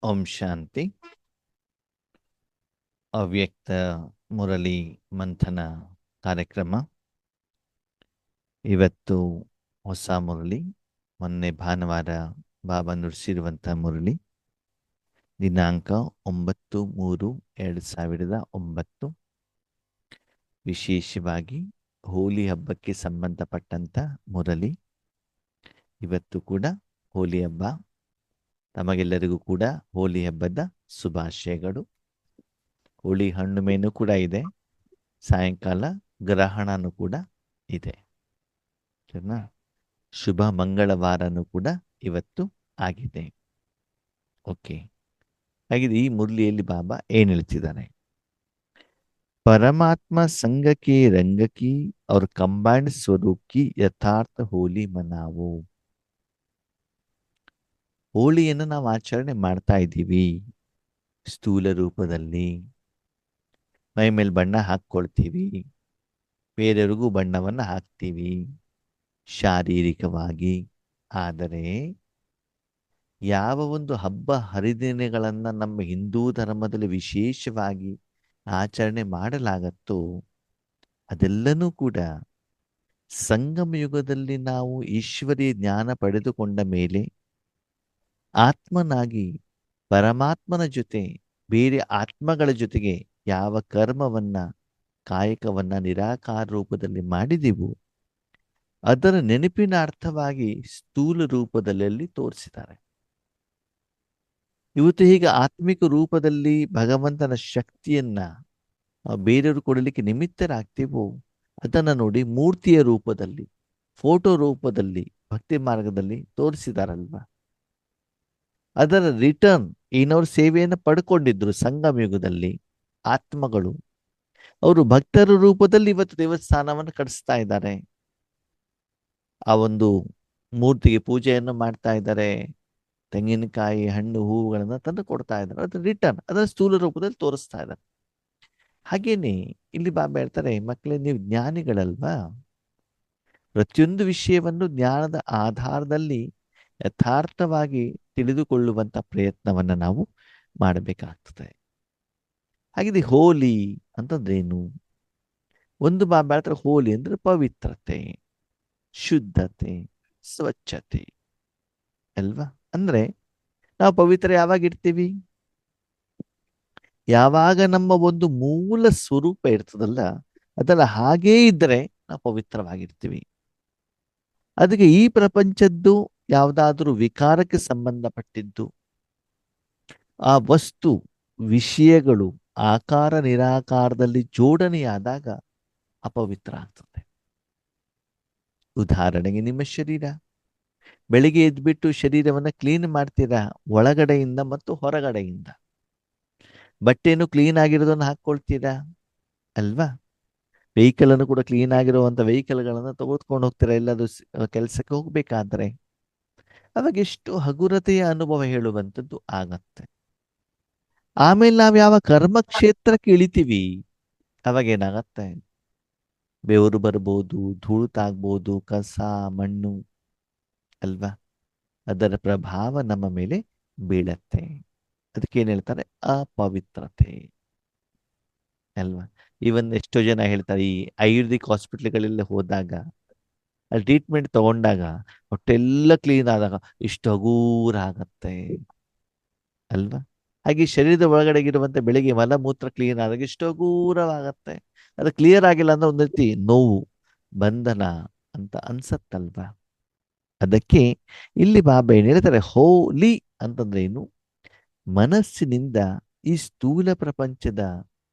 ಓಂ ಶಾಂತಿ. ಅವ್ಯಕ್ತ ಮುರಳಿ ಮಂಥನ ಕಾರ್ಯಕ್ರಮ. ಇವತ್ತು ಹೊಸ ಮುರಳಿ. ಮೊನ್ನೆ ಭಾನುವಾರ ಬಾಬಾ ನುಡಿಸಿರುವಂಥ ಮುರಳಿ. ದಿನಾಂಕ 9/3/2009. ವಿಶೇಷವಾಗಿ ಹೋಲಿ ಹಬ್ಬಕ್ಕೆ ಸಂಬಂಧಪಟ್ಟಂಥ ಮುರಳಿ. ಇವತ್ತು ಕೂಡ ಹೋಲಿ ಹಬ್ಬ. ತಮಗೆಲ್ಲರಿಗೂ ಕೂಡ ಹೋಲಿ ಹಬ್ಬದ ಶುಭಾಶಯಗಳು. ಹೋಳಿ ಹುಣ್ಣಿಮೆನೂ ಕೂಡ ಇದೆ. ಸಾಯಂಕಾಲ ಗ್ರಹಣನೂ ಕೂಡ ಇದೆ. ಸರಿನಾ? ಶುಭ ಮಂಗಳವಾರನೂ ಕೂಡ ಇವತ್ತು ಆಗಿದೆ. ಓಕೆ. ಹಾಗಿದೆ ಈ ಮುರಳಿಯಲ್ಲಿ ಬಾಬಾ ಏನು ಹೇಳ್ತಿದ್ದಾನೆ? परमात्मा संग के रंग की और कंबाइंड स्वरूप की यथार्थ ಹೋಲಿ ಮನಾವೋ. ಹೋಳಿಯನ್ನು ನಾವು ಆಚರಣೆ ಮಾಡ್ತಾ ಇದ್ದೀವಿ. ಸ್ಥೂಲ ರೂಪದಲ್ಲಿ ಮೈ ಮೇಲೆ ಬಣ್ಣ ಹಾಕ್ಕೊಳ್ತೀವಿ. ಬೇರೆಯವ್ರಿಗೂ ಬಣ್ಣವನ್ನು ಹಾಕ್ತೀವಿ ಶಾರೀರಿಕವಾಗಿ. ಆದರೆ ಯಾವ ಒಂದು ಹಬ್ಬ ಹರಿದಿನಗಳನ್ನು ನಮ್ಮ ಹಿಂದೂ ಧರ್ಮದಲ್ಲಿ ವಿಶೇಷವಾಗಿ ಆಚರಣೆ ಮಾಡಲಾಗತ್ತೋ ಅದೆಲ್ಲನೂ ಕೂಡ ಸಂಗಮ ಯುಗದಲ್ಲಿ ನಾವು ಈಶ್ವರೀಯ ಜ್ಞಾನ ಪಡೆದುಕೊಂಡ ಮೇಲೆ ಆತ್ಮನಾಗಿ ಪರಮಾತ್ಮನ ಜೊತೆ ಬೇರೆ ಆತ್ಮಗಳ ಜೊತೆಗೆ ಯಾವ ಕರ್ಮವನ್ನ ಕಾಯಕವನ್ನ ನಿರಾಕಾರ ರೂಪದಲ್ಲಿ ಮಾಡಿದೆವು ಅದರ ನೆನಪಿನ ಅರ್ಥವಾಗಿ ಸ್ಥೂಲ ರೂಪದಲ್ಲಿ ತೋರಿಸಿದ್ದಾರೆ. ಇವತ್ತು ಹೀಗೆ ಆತ್ಮಿಕ ರೂಪದಲ್ಲಿ ಭಗವಂತನ ಶಕ್ತಿಯನ್ನ ಬೇರೆಯವರು ಕೊಡಲಿಕ್ಕೆ ನಿಮಿತ್ತರಾಗ್ತೀವೋ ಅದನ್ನು ನೋಡಿ ಮೂರ್ತಿಯ ರೂಪದಲ್ಲಿ, ಫೋಟೋ ರೂಪದಲ್ಲಿ ಭಕ್ತಿ ಮಾರ್ಗದಲ್ಲಿ ತೋರಿಸಿದಾರಲ್ವಾ. ಅದರ ರಿಟರ್ನ್ ಏನವ್ರ ಸೇವೆಯನ್ನು ಪಡ್ಕೊಂಡಿದ್ರು ಸಂಗಮ ಯುಗದಲ್ಲಿ ಆತ್ಮಗಳು. ಅವರು ಭಕ್ತರ ರೂಪದಲ್ಲಿ ಇವತ್ತು ದೇವಸ್ಥಾನವನ್ನು ಕಟ್ಟಿಸ್ತಾ ಇದ್ದಾರೆ. ಆ ಒಂದು ಮೂರ್ತಿಗೆ ಪೂಜೆಯನ್ನು ಮಾಡ್ತಾ ಇದ್ದಾರೆ. ತೆಂಗಿನಕಾಯಿ, ಹಣ್ಣು, ಹೂವುಗಳನ್ನ ತಂದು ಕೊಡ್ತಾ ಇದ್ದಾರೆ. ಅದ್ರ ರಿಟರ್ನ್ ಅದರ ಸ್ಥೂಲ ರೂಪದಲ್ಲಿ ತೋರಿಸ್ತಾ ಇದ್ದಾರೆ. ಹಾಗೇನೆ ಇಲ್ಲಿ ಬಾಬಾ ಹೇಳ್ತಾರೆ, ಮಕ್ಕಳೇ ನೀವು ಜ್ಞಾನಿಗಳಲ್ವಾ, ಪ್ರತಿಯೊಂದು ವಿಷಯವನ್ನು ಜ್ಞಾನದ ಆಧಾರದಲ್ಲಿ ಯಥಾರ್ಥವಾಗಿ ತಿಳಿದುಕೊಳ್ಳುವಂತ ಪ್ರಯತ್ನವನ್ನ ನಾವು ಮಾಡಬೇಕಾಗ್ತದೆ. ಹಾಗಿದೆ ಹೋಲಿ ಅಂತಂದ್ರೇನು? ಒಂದು ಬಾಬಾ ಹೇಳ್ತಾರೆ ಹೋಲಿ ಅಂದ್ರೆ ಪವಿತ್ರತೆ, ಶುದ್ಧತೆ, ಸ್ವಚ್ಛತೆ ಅಲ್ವಾ. ಅಂದ್ರೆ ನಾವು ಪವಿತ್ರ ಯಾವಾಗ ಇರ್ತೀವಿ? ಯಾವಾಗ ನಮ್ಮ ಒಂದು ಮೂಲ ಸ್ವರೂಪ ಇರ್ತದಲ್ಲ ಅದರ ಹಾಗೇ ಇದ್ದರೆ ನಾವು ಪವಿತ್ರವಾಗಿರ್ತೀವಿ. ಅದಕ್ಕೆ ಈ ಪ್ರಪಂಚದ್ದು ಯಾವುದಾದ್ರೂ ವಿಕಾರಕ್ಕೆ ಸಂಬಂಧಪಟ್ಟಿದ್ದು, ಆ ವಸ್ತು ವಿಷಯಗಳು ಆಕಾರ ನಿರಾಕಾರದಲ್ಲಿ ಜೋಡಣೆಯಾದಾಗ ಅಪವಿತ್ರ ಆಗ್ತದೆ. ಉದಾಹರಣೆಗೆ ನಿಮ್ಮ ಶರೀರ. ಬೆಳಿಗ್ಗೆ ಎದ್ಬಿಟ್ಟು ಶರೀರವನ್ನು ಕ್ಲೀನ್ ಮಾಡ್ತೀರಾ, ಒಳಗಡೆಯಿಂದ ಮತ್ತು ಹೊರಗಡೆಯಿಂದ. ಬಟ್ಟೆಯನ್ನು ಕ್ಲೀನ್ ಆಗಿರೋದನ್ನು ಹಾಕ್ಕೊಳ್ತೀರಾ ಅಲ್ವಾ. ವೆಹಿಕಲ್ ಅನ್ನು ಕೂಡ ಕ್ಲೀನ್ ಆಗಿರುವಂತ ವೆಹಿಕಲ್ಗಳನ್ನು ತೆಗೆದುಕೊಂಡು ಹೋಗ್ತೀರಾ ಎಲ್ಲದು ಕೆಲಸಕ್ಕೆ ಹೋಗ್ಬೇಕಾದ್ರೆ. ಅವಾಗ ಎಷ್ಟು ಹಗುರತೆಯ ಅನುಭವ ಹೇಳುವಂಥದ್ದು ಆಗತ್ತೆ. ಆಮೇಲೆ ನಾವು ಯಾವ ಕರ್ಮಕ್ಷೇತ್ರಕ್ಕೆ ಇಳಿತೀವಿ ಅವಾಗ ಏನಾಗತ್ತೆ? ಬೆವರು ಬರ್ಬೋದು, ಧೂಳು ತಾಗ್ಬೋದು, ಕಸ ಮಣ್ಣು ಅಲ್ವಾ. ಅದರ ಪ್ರಭಾವ ನಮ್ಮ ಮೇಲೆ ಬೀಳತ್ತೆ. ಅದಕ್ಕೆ ಏನ್ ಹೇಳ್ತಾರೆ? ಅಪವಿತ್ರತೆ ಅಲ್ವಾ. ಇವನ್ ಎಷ್ಟೋ ಜನ ಹೇಳ್ತಾರೆ, ಈ ಆಯುರ್ವೇದಿಕ್ ಹಾಸ್ಪಿಟ್ಲ್ಗಳೆಲ್ಲ ಹೋದಾಗ ಅಲ್ಲಿ ಟ್ರೀಟ್ಮೆಂಟ್ ತಗೊಂಡಾಗ ಹೊಟ್ಟೆಲ್ಲ ಕ್ಲೀನ್ ಆದಾಗ ಇಷ್ಟು ಹಗೂರ ಆಗತ್ತೆ ಅಲ್ವಾ. ಹಾಗೆ ಶರೀರದ ಒಳಗಡೆಗಿರುವಂತ ಬೆಳಿಗ್ಗೆ ಮಲಮೂತ್ರ ಕ್ಲೀನ್ ಆದಾಗ ಇಷ್ಟು ಹಗೂರವಾಗತ್ತೆ. ಅದು ಕ್ಲಿಯರ್ ಆಗಿಲ್ಲ ಅಂದ್ರೆ ಒಂದ್ ರೀತಿ ನೋವು, ಬಂಧನ ಅಂತ ಅನ್ಸತ್ತಲ್ವಾ. ಅದಕ್ಕೆ ಇಲ್ಲಿ ಬಾಬಾ ಏನ್ ಹೇಳ್ತಾರೆ, ಹೋಲಿ ಅಂತಂದ್ರೆ ಏನು? ಮನಸ್ಸಿನಿಂದ ಈ ಸ್ಥೂಲ ಪ್ರಪಂಚದ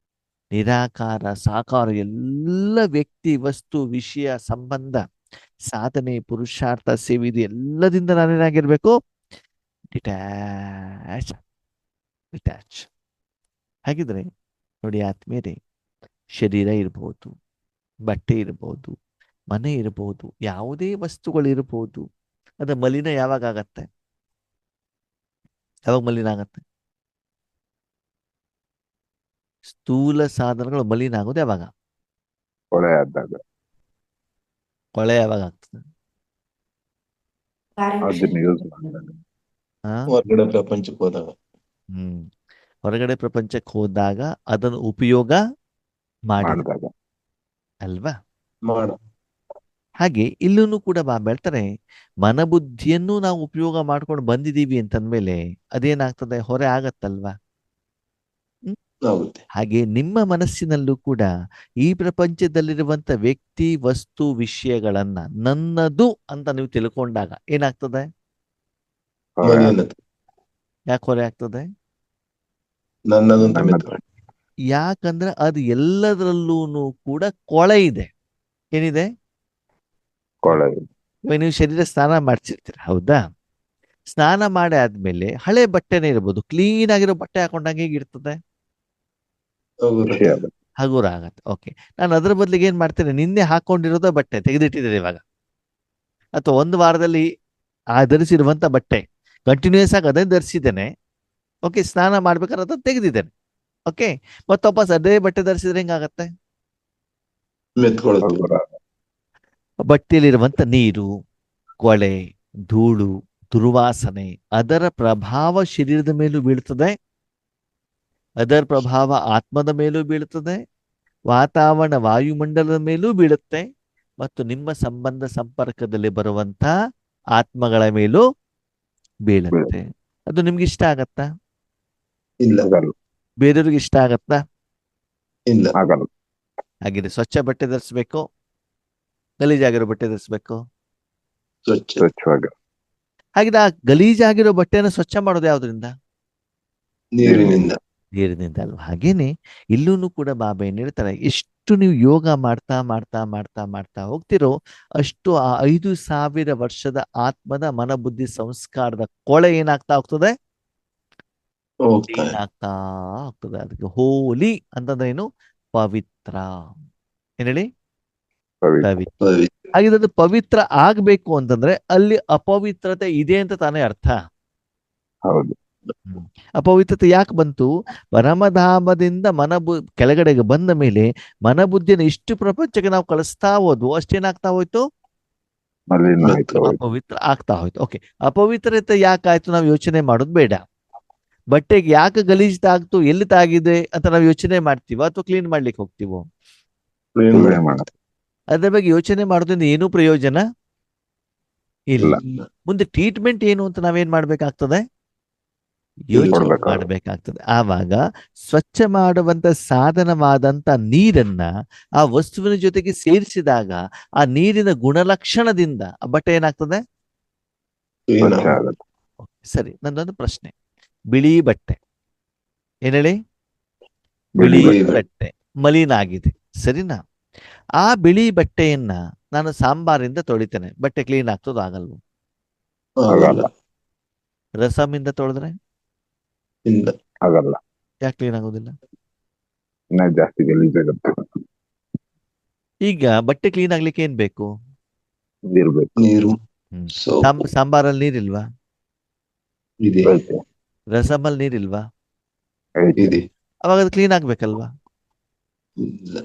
ನಿರಾಕಾರ ಸಾಕಾರ ಎಲ್ಲ ವ್ಯಕ್ತಿ ವಸ್ತು ವಿಷಯ ಸಂಬಂಧ ಸಾಧನೆ ಪುರುಷಾರ್ಥ ಸೇವೆ ಇದು ಎಲ್ಲದಿಂದ ನಾನೇನಾಗಿರ್ಬೇಕು? Detach detach. ಹಾಗಿದ್ರೆ ನೋಡಿ ಆತ್ಮೀಯರೇ, ಶರೀರ ಇರ್ಬೋದು, ಬಟ್ಟೆ ಇರ್ಬೋದು, ಮನೆ ಇರ್ಬೋದು, ಯಾವುದೇ ವಸ್ತುಗಳಿರ್ಬೋದು, ಅದ ಮಲಿನ ಯಾವಾಗ ಆಗತ್ತೆ? ಯಾವಾಗ ಮಲಿನ ಆಗತ್ತೆ? ಸ್ಥೂಲ ಸಾಧನಗಳು ಮಲಿನ ಆಗೋದು ಯಾವಾಗ? ಕೊಳೆ ಆದಾಗ. ಕೊಳೆ ಯಾವಾಗ ಆಗ್ತದೆ? ಅದನ್ನ ಯೂಸ್ ಮಾಡಿದಾಗ. ಹಾ, ಹೊರಗಡೆ ಪ್ರಪಂಚಕ್ಕೆ ಹೋದಾಗ. ಹ್ಮ್ ಹೊರಗಡೆ ಪ್ರಪಂಚಕ್ಕೆ ಹೋದಾಗ ಅದನ್ನು ಉಪಯೋಗ ಮಾಡಿದ ಮಾಡಿದಾಗ ಅಲ್ವಾ? ಮಾಡ ಹಾಗೆ ಇಲ್ಲೂ ಕೂಡ ಹೇಳ್ತಾರೆ, ಮನಬುದ್ಧಿಯನ್ನು ನಾವು ಉಪಯೋಗ ಮಾಡ್ಕೊಂಡು ಬಂದಿದ್ದೀವಿ ಅಂತಂದ್ಮೇಲೆ ಅದೇನಾಗ್ತದೆ, ಹೊರೆ ಆಗತ್ತಲ್ವಾ? ಹ್ಮ್? ಆಗುತ್ತೆ. ಹಾಗೆ ನಿಮ್ಮ ಮನಸ್ಸಿನಲ್ಲೂ ಕೂಡ ಈ ಪ್ರಪಂಚದಲ್ಲಿರುವಂತ ವ್ಯಕ್ತಿ, ವಸ್ತು, ವಿಷಯಗಳನ್ನ ನನ್ನದು ಅಂತ ನೀವು ತಿಳ್ಕೊಂಡಾಗ ಏನಾಗ್ತದೆ? ಹೊರೆ ಮಲಿನ ಯಾಕೆ ಹೊರೆ ಆಗ್ತದೆ? ನನ್ನದು ಅಂತ ನನ್ನದು. ಮೆತ್ಕೊಂಡು. ಯಾಕಂದ್ರೆ ಅದು ಎಲ್ಲದರಲ್ಲೂ ಕೂಡ ಕೊಳೆ ಇದೆ. ಏನಿದೆ? ಕೊಳೆ. ಇವಾಗ ನೀವು ಶರೀರ ಸ್ನಾನ ಮಾಡ್ಸಿರ್ತೀರ, ಹೌದಾ? ಸ್ನಾನ ಮಾಡಿ ಆದ್ಮೇಲೆ ಹಳೆ ಬಟ್ಟೆನೇ ಇರ್ಬೋದು, ಕ್ಲೀನ್ ಆಗಿರೋ ಬಟ್ಟೆ ಹಾಕೊಂಡಾಗ ಹೇಗಿರ್ತದೆ? ಹಗುರ ಖುಷಿ ಆಗುತ್ತೆ. ಹಗುರ ಆಗತ್ತೆ. ಓಕೆ, ನಾನು ಅದ್ರ ಬದಲಿಗೆ ಏನ್ ಮಾಡ್ತೇನೆ, ನಿನ್ನೆ ಹಾಕೊಂಡಿರೋದ ಬಟ್ಟೆ ತೆಗೆದಿಟ್ಟಿದ್ದೇನೆ ಇವಾಗ, ಅಥವಾ ಒಂದು ವಾರದಲ್ಲಿ ಧರಿಸಿರುವಂತ ಬಟ್ಟೆ ಕಂಟಿನ್ಯೂಸ್ ಆಗಿ ಅದೇ ಧರಿಸಿದ್ದೇನೆ. ಓಕೆ, ಸ್ನಾನ ಮಾಡ್ಬೇಕಾದ್ರೆ ಅದನ್ನ ತೆಗೆದಿದ್ದೇನೆ. ಓಕೆ, ಮತ್ತೆ ವಾಪಸ್ ಅದೇ ಬಟ್ಟೆ ಧರಿಸಿದ್ರೆ ಹೆಂಗಾಗತ್ತೆ? ಮೆತ್ಕೊಳುತ್ತೆ. ಹಗುರ. ಬಟ್ಟೆಯಲ್ಲಿರುವಂತ ನೀರು, ಕೊಳೆ, ಧೂಳು, ದುರ್ವಾಸನೆ, ಅದರ ಪ್ರಭಾವ ಶರೀರದ ಮೇಲೂ ಬೀಳ್ತದೆ, ಅದರ ಪ್ರಭಾವ ಆತ್ಮದ ಮೇಲೂ ಬೀಳ್ತದೆ, ವಾತಾವರಣ ವಾಯುಮಂಡಲದ ಮೇಲೂ ಬೀಳುತ್ತೆ, ಮತ್ತು ನಿಮ್ಮ ಸಂಬಂಧ ಸಂಪರ್ಕದಲ್ಲಿ ಬರುವಂತ ಆತ್ಮಗಳ ಮೇಲೂ ಬೀಳುತ್ತೆ. ಅದು ನಿಮ್ಗೆ ಇಷ್ಟ ಆಗತ್ತಾ? ಇಲ್ಲ ಆಗಲ್ಲ. ಬೇರೆಯವ್ರಿಗೆ ಇಷ್ಟ ಆಗತ್ತಾ? ಇಲ್ಲ ಆಗಲ್ಲ. ಹಾಗಿದ್ರೆ ಸ್ವಚ್ಛ ಬಟ್ಟೆ ಧರಿಸ್ಬೇಕು, ಗಲೀಜಾಗಿರೋ ಬಟ್ಟೆ ಧರಿಸ್ಬೇಕು? ಸ್ವಚ್ಛ ಸ್ವಚ್ಛವಾಗಿ. ಹಾಗಿದ್ರೆ ಆ ಗಲೀಜಾಗಿರೋ ಬಟ್ಟೆಯನ್ನು ಸ್ವಚ್ಛ ಮಾಡೋದು ಯಾವ್ದ್ರಿಂದ? ನೀರಿನಿಂದ. ನೀರಿನಿಂದ ಅಲ್ವಾ? ಹಾಗೇನೆ ಇಲ್ಲೂ ಕೂಡ ಬಾಬಾ ಏನ್ ಹೇಳ್ತಾರೆ, ಎಷ್ಟು ನೀವು ಯೋಗ ಮಾಡ್ತಾ ಮಾಡ್ತಾ ಮಾಡ್ತಾ ಮಾಡ್ತಾ ಹೋಗ್ತಿರೋ ಅಷ್ಟು ಆ 5,000 ವರ್ಷದ ಆತ್ಮದ ಮನಬುದ್ಧಿ ಸಂಸ್ಕಾರದ ಕೊಳೆ ಏನಾಗ್ತಾ ಹೋಗ್ತದೆ, ಹೋಗ್ತಾನೆ. ಕ್ಲೀನ್ ಆಗ್ತಾ ಹೋಗ್ತದೆ. ಅದಕ್ಕೆ ಹೋಲಿ ಅಂತಂದ್ರೇನು? ಪವಿತ್ರ. ಏನ್ ಹೇಳಿ? ಪವಿತ್ರ. ಪವಿತ್ರ. ಪವಿತ್ರ. ಹಾಗಿದ್ರೆ ಅದು ಪವಿತ್ರ ಆಗ್ಬೇಕು ಅಂತಂದ್ರೆ ಅಲ್ಲಿ ಅಪವಿತ್ರತೆ ಇದೆ ಅಂತ ತಾನೇ ಅರ್ಥ. ಹೌದು. ಅಪವಿತ್ರತೆ ಯಾಕೆ ಬಂತು? ಪರಮಧಾಮದಿಂದ ಕೆಳಗಡೆಗೆ ಬಂದ ಮೇಲೆ ಮನಬುದ್ಧಿಯನ್ನು ಇಷ್ಟು ಪ್ರಪಂಚಕ್ಕೆ ನಾವು ಕಳಿಸ್ತಾ ಹೋದ್ವು, ಅಷ್ಟೇನಾಗ್ತಾ ಹೋಯ್ತು? ಮಲಿನ ಆಯ್ತು. ಹೋಯ್ತು. ಅಪವಿತ್ರ ಆಗ್ತಾ ಹೋಯ್ತು. ಓಕೆ, ಅಪವಿತ್ರತೆ ಯಾಕಾಯ್ತು ನಾವು ಯೋಚನೆ ಮಾಡೋದು ಬೇಡ. ಬಟ್ಟೆಗೆ ಯಾಕೆ ಗಲೀಜ್ ತಾಗ್ತು, ಎಲ್ಲಿ ತಾಗಿದೆ ಅಂತ ನಾವು ಯೋಚನೆ ಮಾಡ್ತೀವ ಅಥವಾ ಕ್ಲೀನ್ ಮಾಡ್ಲಿಕ್ಕೆ ಹೋಗ್ತೀವೋ? ಕ್ಲೀನ್ ಕ್ಲೀನ್ ಮಾಡೋದು. ಅದ್ರ ಬಗ್ಗೆ ಯೋಚನೆ ಮಾಡೋದ್ರಿಂದ ಏನೂ ಪ್ರಯೋಜನ ಇಲ್ಲ. ಇಲ್ಲ. ಮುಂದೆ ಟ್ರೀಟ್ಮೆಂಟ್ ಏನು ಅಂತ ನಾವೇನ್ ಮಾಡ್ಬೇಕಾಗ್ತದೆ? ಯೋಚನೆ ಕೊಡ್ಬೇಕಾಗುತ್ತೆ. ಮಾಡಬೇಕಾಗ್ತದೆ. ಆವಾಗ ಸ್ವಚ್ಛ ಮಾಡುವಂತ ಸಾಧನವಾದಂತ ನೀರನ್ನ ಆ ವಸ್ತುವಿನ ಜೊತೆಗೆ ಸೇರಿಸಿದಾಗ ಆ ನೀರಿನ ಗುಣಲಕ್ಷಣದಿಂದ ಆ ಬಟ್ಟೆ ಏನಾಗ್ತದೆ? ಕ್ಲೀನ್ ಸ್ವಚ್ಛ ಆಗುತ್ತೆ. ಸರಿ, ನನ್ನೊಂದು ಪ್ರಶ್ನೆ. ಬಿಳಿ ಬಟ್ಟೆ, ಏನ್ ಹೇಳಿ? ಬಿಳಿ ಬಿಳಿ ಬಟ್ಟೆ. ಬಟ್ಟೆ ಮಲಿನ ಆಗಿದೆ, ಸರಿನಾ? ಆ ಬಿಳಿ ಬಟ್ಟೆಯನ್ನ ನಾನು ಸಾಂಬಾರಿಂದ ತೊಳಿತೇನೆ, ಬಟ್ಟೆ ಕ್ಲೀನ್ ಆಗ್ತದೋ ಆಗಲ್ವೋ? ಆಗಲ್ಲ. ರಸಮಿಂದ ತೊಳೆದ್ರೆ ಇಲ್ಲ ಆಗಲ್ಲ. ಯಾಕೆ ಕ್ಲೀನ್ ಆಗೋದಿಲ್ಲ? ಇನ್ನ ಜಾಸ್ತಿ ಗಲೀಜಾಗುತ್ತೆ. ಈಗ ಬಟ್ಟೆ ಕ್ಲೀನ್ ಆಗ್ಲಿಕ್ಕೆ ಏನ್ ಬೇಕು? ಇರ್ಬೇಕು. ನೀರು ಹ್ಮ್. ಸೋಪ್ ಸಾಂಬಾರಲ್ಲಿ ನೀರಿಲ್ವಾ? ಇದೆ ಐತೆ. ರಸಮಲ್ಲಿ ನೀರಿಲ್ವಾ? ಐತೆ. ಇದೆ. ಅವಾಗ ಅದು ಕ್ಲೀನ್ ಆಗ್ಬೇಕಲ್ವಾ? ಇಲ್ಲ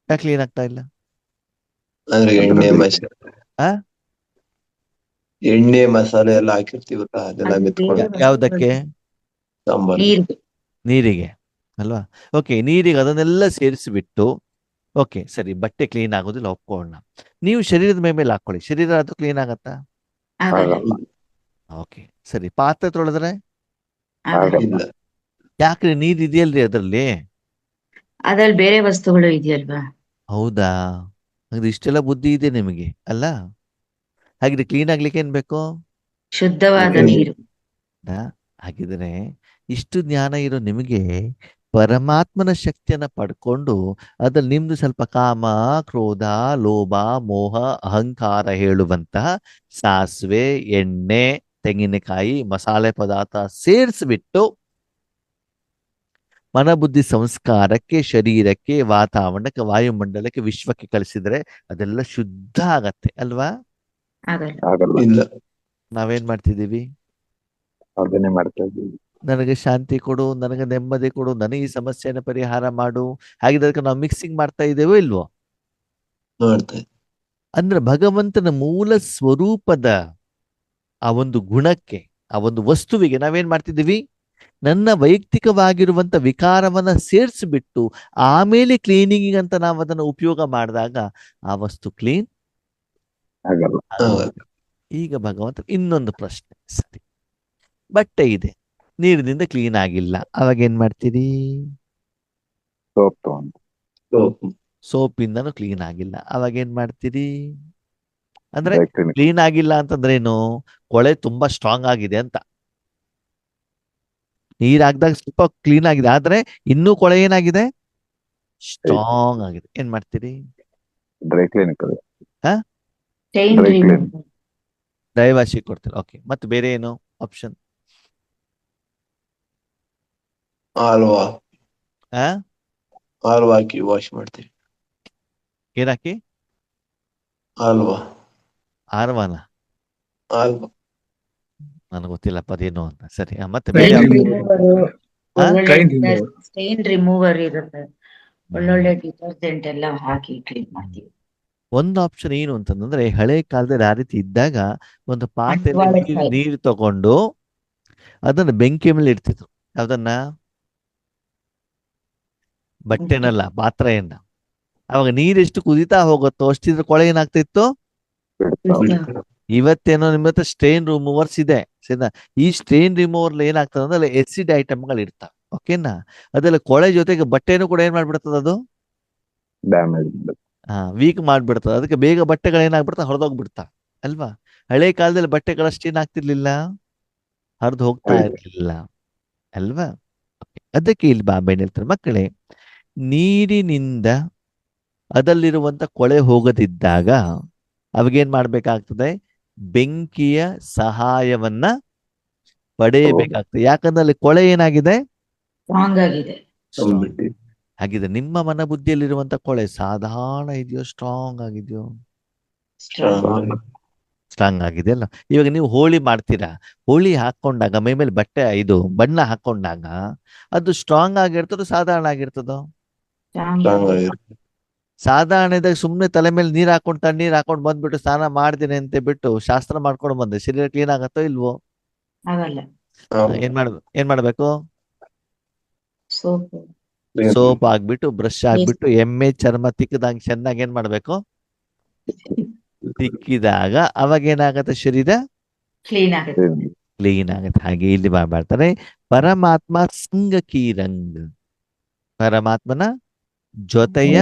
ಯಾಕೆ ಕ್ಲೀನ್ ಆಗ್ತಾ ಇಲ್ಲ? ಅಂದ್ರೆ ಎಣ್ಣೆ ಅದ್ರಲ್ಲಿ- ಮಸಾಲೆ ಆ? ಎಣ್ಣೆ ಮಸಾಲೆ ಎಲ್ಲ ಹಾಕಿರ್ತೀವಲ್ಲ ಅದೆಲ್ಲ ಅದು ಮೆತ್ಕೊಂಡು ಬೇರೆ ಯಾವ್ದಕ್ಕೆ? ಸಾಂಬಾರ್ ನೀರು ನೀರಿಗೆ ಅಲ್ವಾ? ಓಕೆ, ನೀರಿಗೆ ಅದನ್ನೆಲ್ಲ ಸೇರಿಸಿಬಿಟ್ಟು, ಓಕೆ ಸರಿ, ಬಟ್ಟೆ ಕ್ಲೀನ್ ಆಗೋದಿಲ್ಲ, ಒಪ್ಕೊಳ್ಳೋಣ. ನೀವು ಶರೀರದ ಮೇಲೆ ಹಾಕೊಳ್ಳಿ, ಶರೀರ ಅದು ಕ್ಲೀನ್ ಆಗತ್ತಾ? ಆಗಲ್ಲ ಆಗಲ್ಲ. ಓಕೆ ಸರಿ, ಪಾತ್ರೆ ತೊಳೆದ್ರೆ ಆಗಲ್ಲ ಇಲ್ಲ ಯಾಕ್ರಿ? ನೀರ್ ಇದೆಯಲ್ರಿ ಅದರಲ್ಲಿ. ಅದ್ರಲ್ಲಿ ಬೇರೆ ವಸ್ತುಗಳು ಇದೆಯಲ್ವಾ? ಹೌದಾ? ಹಾಗಾದ್ರೆ ಇಷ್ಟೆಲ್ಲ ಬುದ್ಧಿ ಇದೆ ನಿಮಗೆ ಅಲ್ಲ? ಹಾಗಿದ್ರೆ ಕ್ಲೀನ್ ಆಗ್ಲಿಕ್ಕೆ ಏನ್ ಬೇಕು? ಶುದ್ಧವಾದ ನೀರು. ನೀರು. ಹಾಗಿದ್ರೆ ಇಷ್ಟು ಜ್ಞಾನ ಇರೋ ನಿಮಗೆ ಪರಮಾತ್ಮನ ಶಕ್ತಿಯನ್ನ ಪಡ್ಕೊಂಡು ಅದ್ರಲ್ಲಿ ನಿಮ್ದು ಸ್ವಲ್ಪ ಕಾಮ, ಕ್ರೋಧ, ಲೋಭ, ಮೋಹ, ಅಹಂಕಾರ ಹೇಳುವಂತಹ ಸಾಸಿವೆ, ಎಣ್ಣೆ, ತೆಂಗಿನಕಾಯಿ, ಮಸಾಲೆ ಪದಾರ್ಥ ಸೇರಿಸ್ಬಿಟ್ಟು ಮನಬುದ್ಧಿ ಸಂಸ್ಕಾರಕ್ಕೆ, ಶರೀರಕ್ಕೆ, ವಾತಾವರಣಕ್ಕೆ, ವಾಯುಮಂಡಲಕ್ಕೆ, ವಿಶ್ವಕ್ಕೆ ಕಳಿಸಿದ್ರೆ ಅದೆಲ್ಲ ಶುದ್ಧ ಆಗತ್ತೆ ಅಲ್ವಾ? ಆಗಲ್ಲ ಆಗಲ್ಲ. ಇಲ್ಲ ನಾವೇನ್ ಮಾಡ್ತಿದ್ದೀವಿ? ಅದನ್ನೇ ಮಾಡ್ತಾ ಇದ್ದೀವಿ. ನನಗೆ ಶಾಂತಿ ಕೊಡು, ನನಗೆ ನೆಮ್ಮದಿ ಕೊಡು, ನನಗೆ ಈ ಸಮಸ್ಯೆನ ಪರಿಹಾರ ಮಾಡು. ಹಾಗಿದ್ರೆ ಅದಕ್ಕೆ ನಾವು ಮಿಕ್ಸಿಂಗ್ ಮಾಡ್ತಾ ಇದ್ದೇವೋ ಇಲ್ವೋ? ಮಾಡ್ತಾ ಅಂದ್ರೆ ಭಗವಂತನ ಮೂಲ ಸ್ವರೂಪದ ಆ ಒಂದು ಗುಣಕ್ಕೆ ಆ ಒಂದು ವಸ್ತುವಿಗೆ ನಾವೇನ್ ಮಾಡ್ತಿದ್ದೀವಿ, ನನ್ನ ವೈಯಕ್ತಿಕವಾಗಿರುವಂತ ವಿಕಾರವನ್ನ ಸೇರಿಸ್ಬಿಟ್ಟು ಆಮೇಲೆ ಕ್ಲೀನಿಂಗ್ ಅಂತ ನಾವು ಅದನ್ನು ಉಪಯೋಗ ಮಾಡಿದಾಗ ಆ ವಸ್ತು ಕ್ಲೀನ್ ಆಗಲ್ಲ. ಆಗಲ್ಲ. ಈಗ ಭಗವಂತ ಇನ್ನೊಂದು ಪ್ರಶ್ನೆ, ಸರಿ ಬಟ್ಟೆ ಇದೆ, ನೀರಿನಿಂದ ಕ್ಲೀನ್ ಆಗಿಲ್ಲ, ಅವಾಗ ಏನ್ ಮಾಡ್ತೀರಿ? ಸೋಪ್ ತಗೊಂಡು ಸೋಪ್. ಸೋಪಿಂದನೂ ಕ್ಲೀನ್ ಆಗಿಲ್ಲ, ಅವಾಗ ಏನ್ ಮಾಡ್ತೀರಿ? ಅಂದ್ರೆ dry cleaning. ಕ್ಲೀನ್ ಆಗಿಲ್ಲ ಅಂತಂದ್ರೆ ಏನು, ಕೊಳೆ ತುಂಬಾ ಸ್ಟ್ರಾಂಗ್ ಆಗಿದೆ ಅಂತ. ನೀರ್ ಹಾಕ್ದಾಗ ಸ್ವಲ್ಪ ಕ್ಲೀನ್ ಆಗಿದೆ, ಆದ್ರೆ ಇನ್ನೂ ಕೊಳೆ ಏನಾಗಿದೆ, ಸ್ಟ್ರಾಂಗ್ ಆಗಿದೆ. ಏನ್ ಮಾಡ್ತೀರಿ? ಡ್ರೈ ಕ್ಲಿನಿಕ್ ಅದು. Chain Dry remove. clean. Dry ವಾಶಿಗೆ ಕೊಡ್ತೀರಿ. ಓಕೆ, ಮತ್ತೆ ಬೇರೆ ಏನು ಆಪ್ಷನ್? ಹಾಲ್ವಾ ಆ ಹಾಲ್ವಾ ಹಾಕಿ ವಾಶ್ ಮಾಡ್ತೀವಿ. ಏನಾಕಿ? ಹಾಲ್ವಾ ಆರ್ವಾನ? ಹಾಲ್ವಾ ನನಗೆ ಗೊತ್ತಿಲ್ಲಪ್ಪ ಅದೇನು ಅಂತ. ಸರಿ, ಮತ್ತೆ Train ಬೇರೆ remover. Train remover. Stain remover ಇರುತ್ತೆ, ಒಳ್ಳೊಳ್ಳೆ ಡಿಟರ್ಜೆಂಟ್ ಎಲ್ಲ ಹಾಕಿ ಕ್ಲೀನ್ ಮಾಡ್ತೀವಿ. ಒಂದು ಆಪ್ಷನ್ ಏನು ಅಂತಂದ್ರೆ, ಹಳೆ ಕಾಲದಲ್ಲಿ ಆ ರೀತಿ ಇದ್ದಾಗ ಒಂದು ಅಂಟ್ವಾಳ ಪಾತ್ರೆಯಲ್ಲಿ type. ನೀರು ತಗೊಂಡು ಅದನ್ನ ಬೆಂಕಿ ಮೇಲೆ ಇಡ್ತಿದ್ರು. ಯಾವ್ದನ್ನ? ಬಟ್ಟೆನಲ್ಲ, ಪಾತ್ರೆಯನ್ನ. ಅವಾಗ ನೀರೆಷ್ಟು ಕುದಿತಾ ಹೋಗುತ್ತೋ ಅಷ್ಟಿದ್ರೆ ಕೊಳೆ ಏನಾಗ್ತಿತ್ತು? ಬಿಡ್ತಾವ. ಇವತ್ತೇನೋ ನಿಮ್ಮ ಹತ್ರ ಸ್ಟೇನ್ ರಿಮೂವರ್ಸ್ ಇದೆ, ಸರಿನಾ? ಈ ಸ್ಟೇನ್ ರಿಮೂವರ್ ಏನಾಗ್ತದೆ ಅಂದ್ರೆ ಎಸಿಡ್ ಐಟಮ್ಗಳು ಇರ್ತಾವೆ, ಓಕೆನಾ? ಅದೆಲ್ಲ ಕೊಳೆ ಜೊತೆಗೆ ಬಟ್ಟೆನೂ ಕೂಡ ಏನ್ ಮಾಡ್ಬಿಡ್ತದೆ ಅದು, ಡ್ಯಾಮೇಜ್. ವೀಕ್ ಮಾಡ್ಬಿಡ್ತದೆ. ಅದಕ್ಕೆ ಬೇಗ ಬಟ್ಟೆಗಳು ಏನಾಗ್ಬಿಡ್ತಾವೆ, ಹೊರದೋಗ್ಬಿಡ್ತಾವೆ ಅಲ್ವಾ? ಹಳೆ ಕಾಲದಲ್ಲಿ ಬಟ್ಟೆಗಳಷ್ಟು ಏನಾಗ್ತಿರ್ಲಿಲ್ಲ, ಹರಿದು ಹೋಗ್ತಾ ಹೌದು. ಇರ್ಲಿಲ್ಲ ಅಲ್ವಾ? ಅದಕ್ಕೆ ಇಲ್ಲಿ ಬಾಬಾ ಏನ್ ಹೇಳ್ತಾರೆ, ಮಕ್ಕಳೇ, ನೀರಿನಿಂದ ಅದರಲ್ಲಿರುವಂತ ಕೊಳೆ ಹೋಗದಿದ್ದಾಗ ಅವಾಗೇನ್ ಮಾಡ್ಬೇಕಾಗ್ತದೆ, ಬೆಂಕಿಯ ಸಹಾಯವನ್ನ ಪಡೆಯಬೇಕಾಗ್ತದೆ. ಯಾಕಂದ್ರೆ ಅಲ್ಲಿ ಕೊಳೆ ಏನಾಗಿದೆ, ಸ್ಟ್ರಾಂಗ್ ಆಗಿದೆ. ಕಂಬಿಟ್ಟು ಹಾಗಿದ್ರೆ ನಿಮ್ಮ ಮನಬುದ್ಧಿಯಲ್ಲಿರುವಂತ ಕೊಳೆ ಸಾಧಾರಣ ಇದೆಯೋ, ಸ್ಟ್ರಾಂಗ್ ಆಗಿದೆಯೋ? ಸ್ಟ್ರಾಂಗ್ ಸ್ಟ್ರಾಂಗ್ ಆಗಿದೆ ಅಲ್ಲ. ಇವಾಗ ನೀವು ಹೋಳಿ ಮಾಡ್ತೀರಾ, ಹೋಳಿ ಹಾಕೊಂಡಾಗ ಮೈ ಮೇಲೆ ಬಟ್ಟೆ ಇದು ಬಣ್ಣ ಹಾಕೊಂಡಾಗ ಅದು ಸ್ಟ್ರಾಂಗ್ ಆಗಿರ್ತದೋ ಸಾಧಾರಣ ಆಗಿರ್ತದೋ? ಸ್ಟ್ರಾಂಗ್ ಆಗಿರುತ್ತೆ. ಸಾಧಾರಣದಾಗ ಸುಮ್ಮನೆ ತಲೆ ಮೇಲೆ ನೀರ್ ಹಾಕೊಂಡು ತಣ್ಣೀರ್ ಹಾಕೊಂಡು ಬಂದ್ಬಿಟ್ಟು ಸ್ನಾನ ಮಾಡ್ತೀನಿ ಅಂತ ಬಿಟ್ಟು ಶಾಸ್ತ್ರ ಮಾಡ್ಕೊಂಡು ಬಂದೆ, ಶರೀರ ಕ್ಲೀನ್ ಆಗತ್ತೋ ಇಲ್ವೋ? ಆಗಲ್ಲ. ಏನ್ ಮಾಡ್ಬೇಕು? ಸೋಪ್. ಸೋಪ್ ಆಗ್ಬಿಟ್ಟು ಬ್ರಷ್ ಆಗ್ಬಿಟ್ಟು ಎಮ್ಮೆ ಚರ್ಮ ತಿಕ್ಕದಂಗ್ ಚೆನ್ನಾಗಿ ಏನ್ ಮಾಡ್ಬೇಕು, ತಿಕ್ಕಿದಾಗ ಅವಾಗ ಏನಾಗತ್ತೆ, ಶರೀರ ಕ್ಲೀನ್ ಆಗುತ್ತೆ. ಕ್ಲೀನ್ ಆಗತ್ತೆ. ಹಾಗೆ ಇಲ್ಲಿ ಮಾಡ್ತಾರೆ, ಪರಮಾತ್ಮ ಸಂಗಕಿ ರಂಗ್, ಪರಮಾತ್ಮನ ಜೊತೆಯ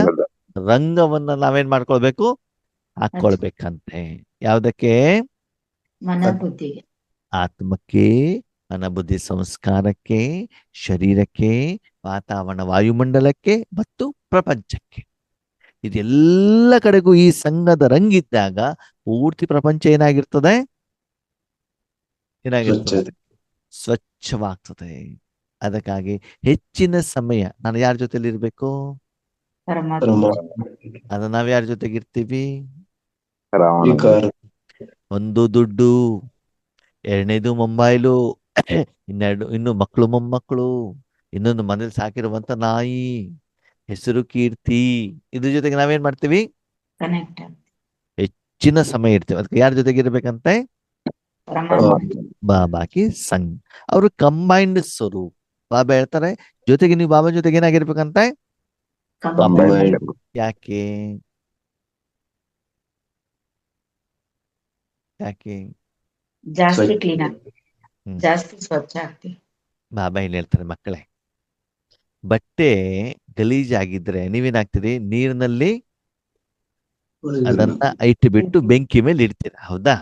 ರಂಗವನ್ನ ನಾವೇನ್ ಮಾಡ್ಕೊಳ್ಬೇಕು, ಹಾಕೊಳ್ಬೇಕಂತೆ. ಯಾವ್ದಕ್ಕೆ? ಮನ ಬುದ್ಧಿಗೆ. ಆತ್ಮಕ್ಕೆ, ಮನಬುದ್ಧಿ ಸಂಸ್ಕಾರಕ್ಕೆ, ಶರೀರಕ್ಕೆ, ವಾತಾವರಣ ವಾಯುಮಂಡಲಕ್ಕೆ ಮತ್ತು ಪ್ರಪಂಚಕ್ಕೆ. ಇದೆಲ್ಲ ಕಡೆಗೂ ಈ ಸಂಘದ ರಂಗಿದ್ದಾಗ ಪೂರ್ತಿ ಪ್ರಪಂಚ ಏನಾಗಿರ್ತದೆ, ಏನಾಗಿರ್ತದೆ, ಸ್ವಚ್ಛವಾಗ್ತದೆ. ಅದಕ್ಕಾಗಿ ಹೆಚ್ಚಿನ ಸಮಯ ನಾನು ಯಾರ ಜೊತೆಲಿ ಇರ್ಬೇಕು, ಪರಮಾತ್ಮ. ಅದು ನಾವ್ ಯಾರ ಜೊತೆಗಿರ್ತೀವಿ? ವಿಕಾರ ಒಂದು ದುಡ್ಡು, ಎರಡನೇದು ಮೊಬೈಲು, ಇನ್ನು ಮಕ್ಕಳು ಮೊಮ್ಮಕ್ಕಳು, ಇನ್ನೊಂದು ಮನೇಲಿ ಸಾಕಿರುವಂತ ನಾಯಿ, ಹೆಸರು ಕೀರ್ತಿ, ಇದ್ರ ಜೊತೆಗೆ ನಾವೇನ್ ಮಾಡ್ತೀವಿ, ಕನೆಕ್ಟ್. ಹೆಚ್ಚಿನ ಸಮಯ ಇರ್ತೀವಿ. ಅದಕ್ಕೆ ಯಾರ ಜೊತೆಗೆ ಇರ್ಬೇಕಂತೆ? ಪರಮಾತ್ಮ. ಬಾಬಾಕಿ ಸಂಘ. ಅವರು ಕಂಬೈನ್ಡ್ ಸ್ವರೂಪ್. ಬಾಬಾ ಹೇಳ್ತಾರೆ, ಜೊತೆಗೆ ನೀವು ಬಾಬಾ ಜೊತೆಗೆ ಏನಾಗಿರ್ಬೇಕಂತೆ? ಯಾಕೆ? ಯಾಕೆ? ಜಾಸ್ತಿ ಕ್ಲೀನ್ ಆಗ್ತದೆ, ಜಾಸ್ತಿ ಸ್ವಚ್ಛ ಆಗ್ತೀವಿ. ಬಾಬಾ ಏನ್ ಹೇಳ್ತಾರೆ, ಮಕ್ಕಳೇ, ಬಟ್ಟೆ ಗಲೀಜಾಗಿದ್ರೆ ನೀವೇನಾಗ್ತೀರಿ, ನೀರಿನಲ್ಲಿ ಅದನ್ನ ಇಟ್ಟು ಬಿಟ್ಟು ಬೆಂಕಿ ಮೇಲೆ ಇಡ್ತೀರಾ, ಹೌದಾ?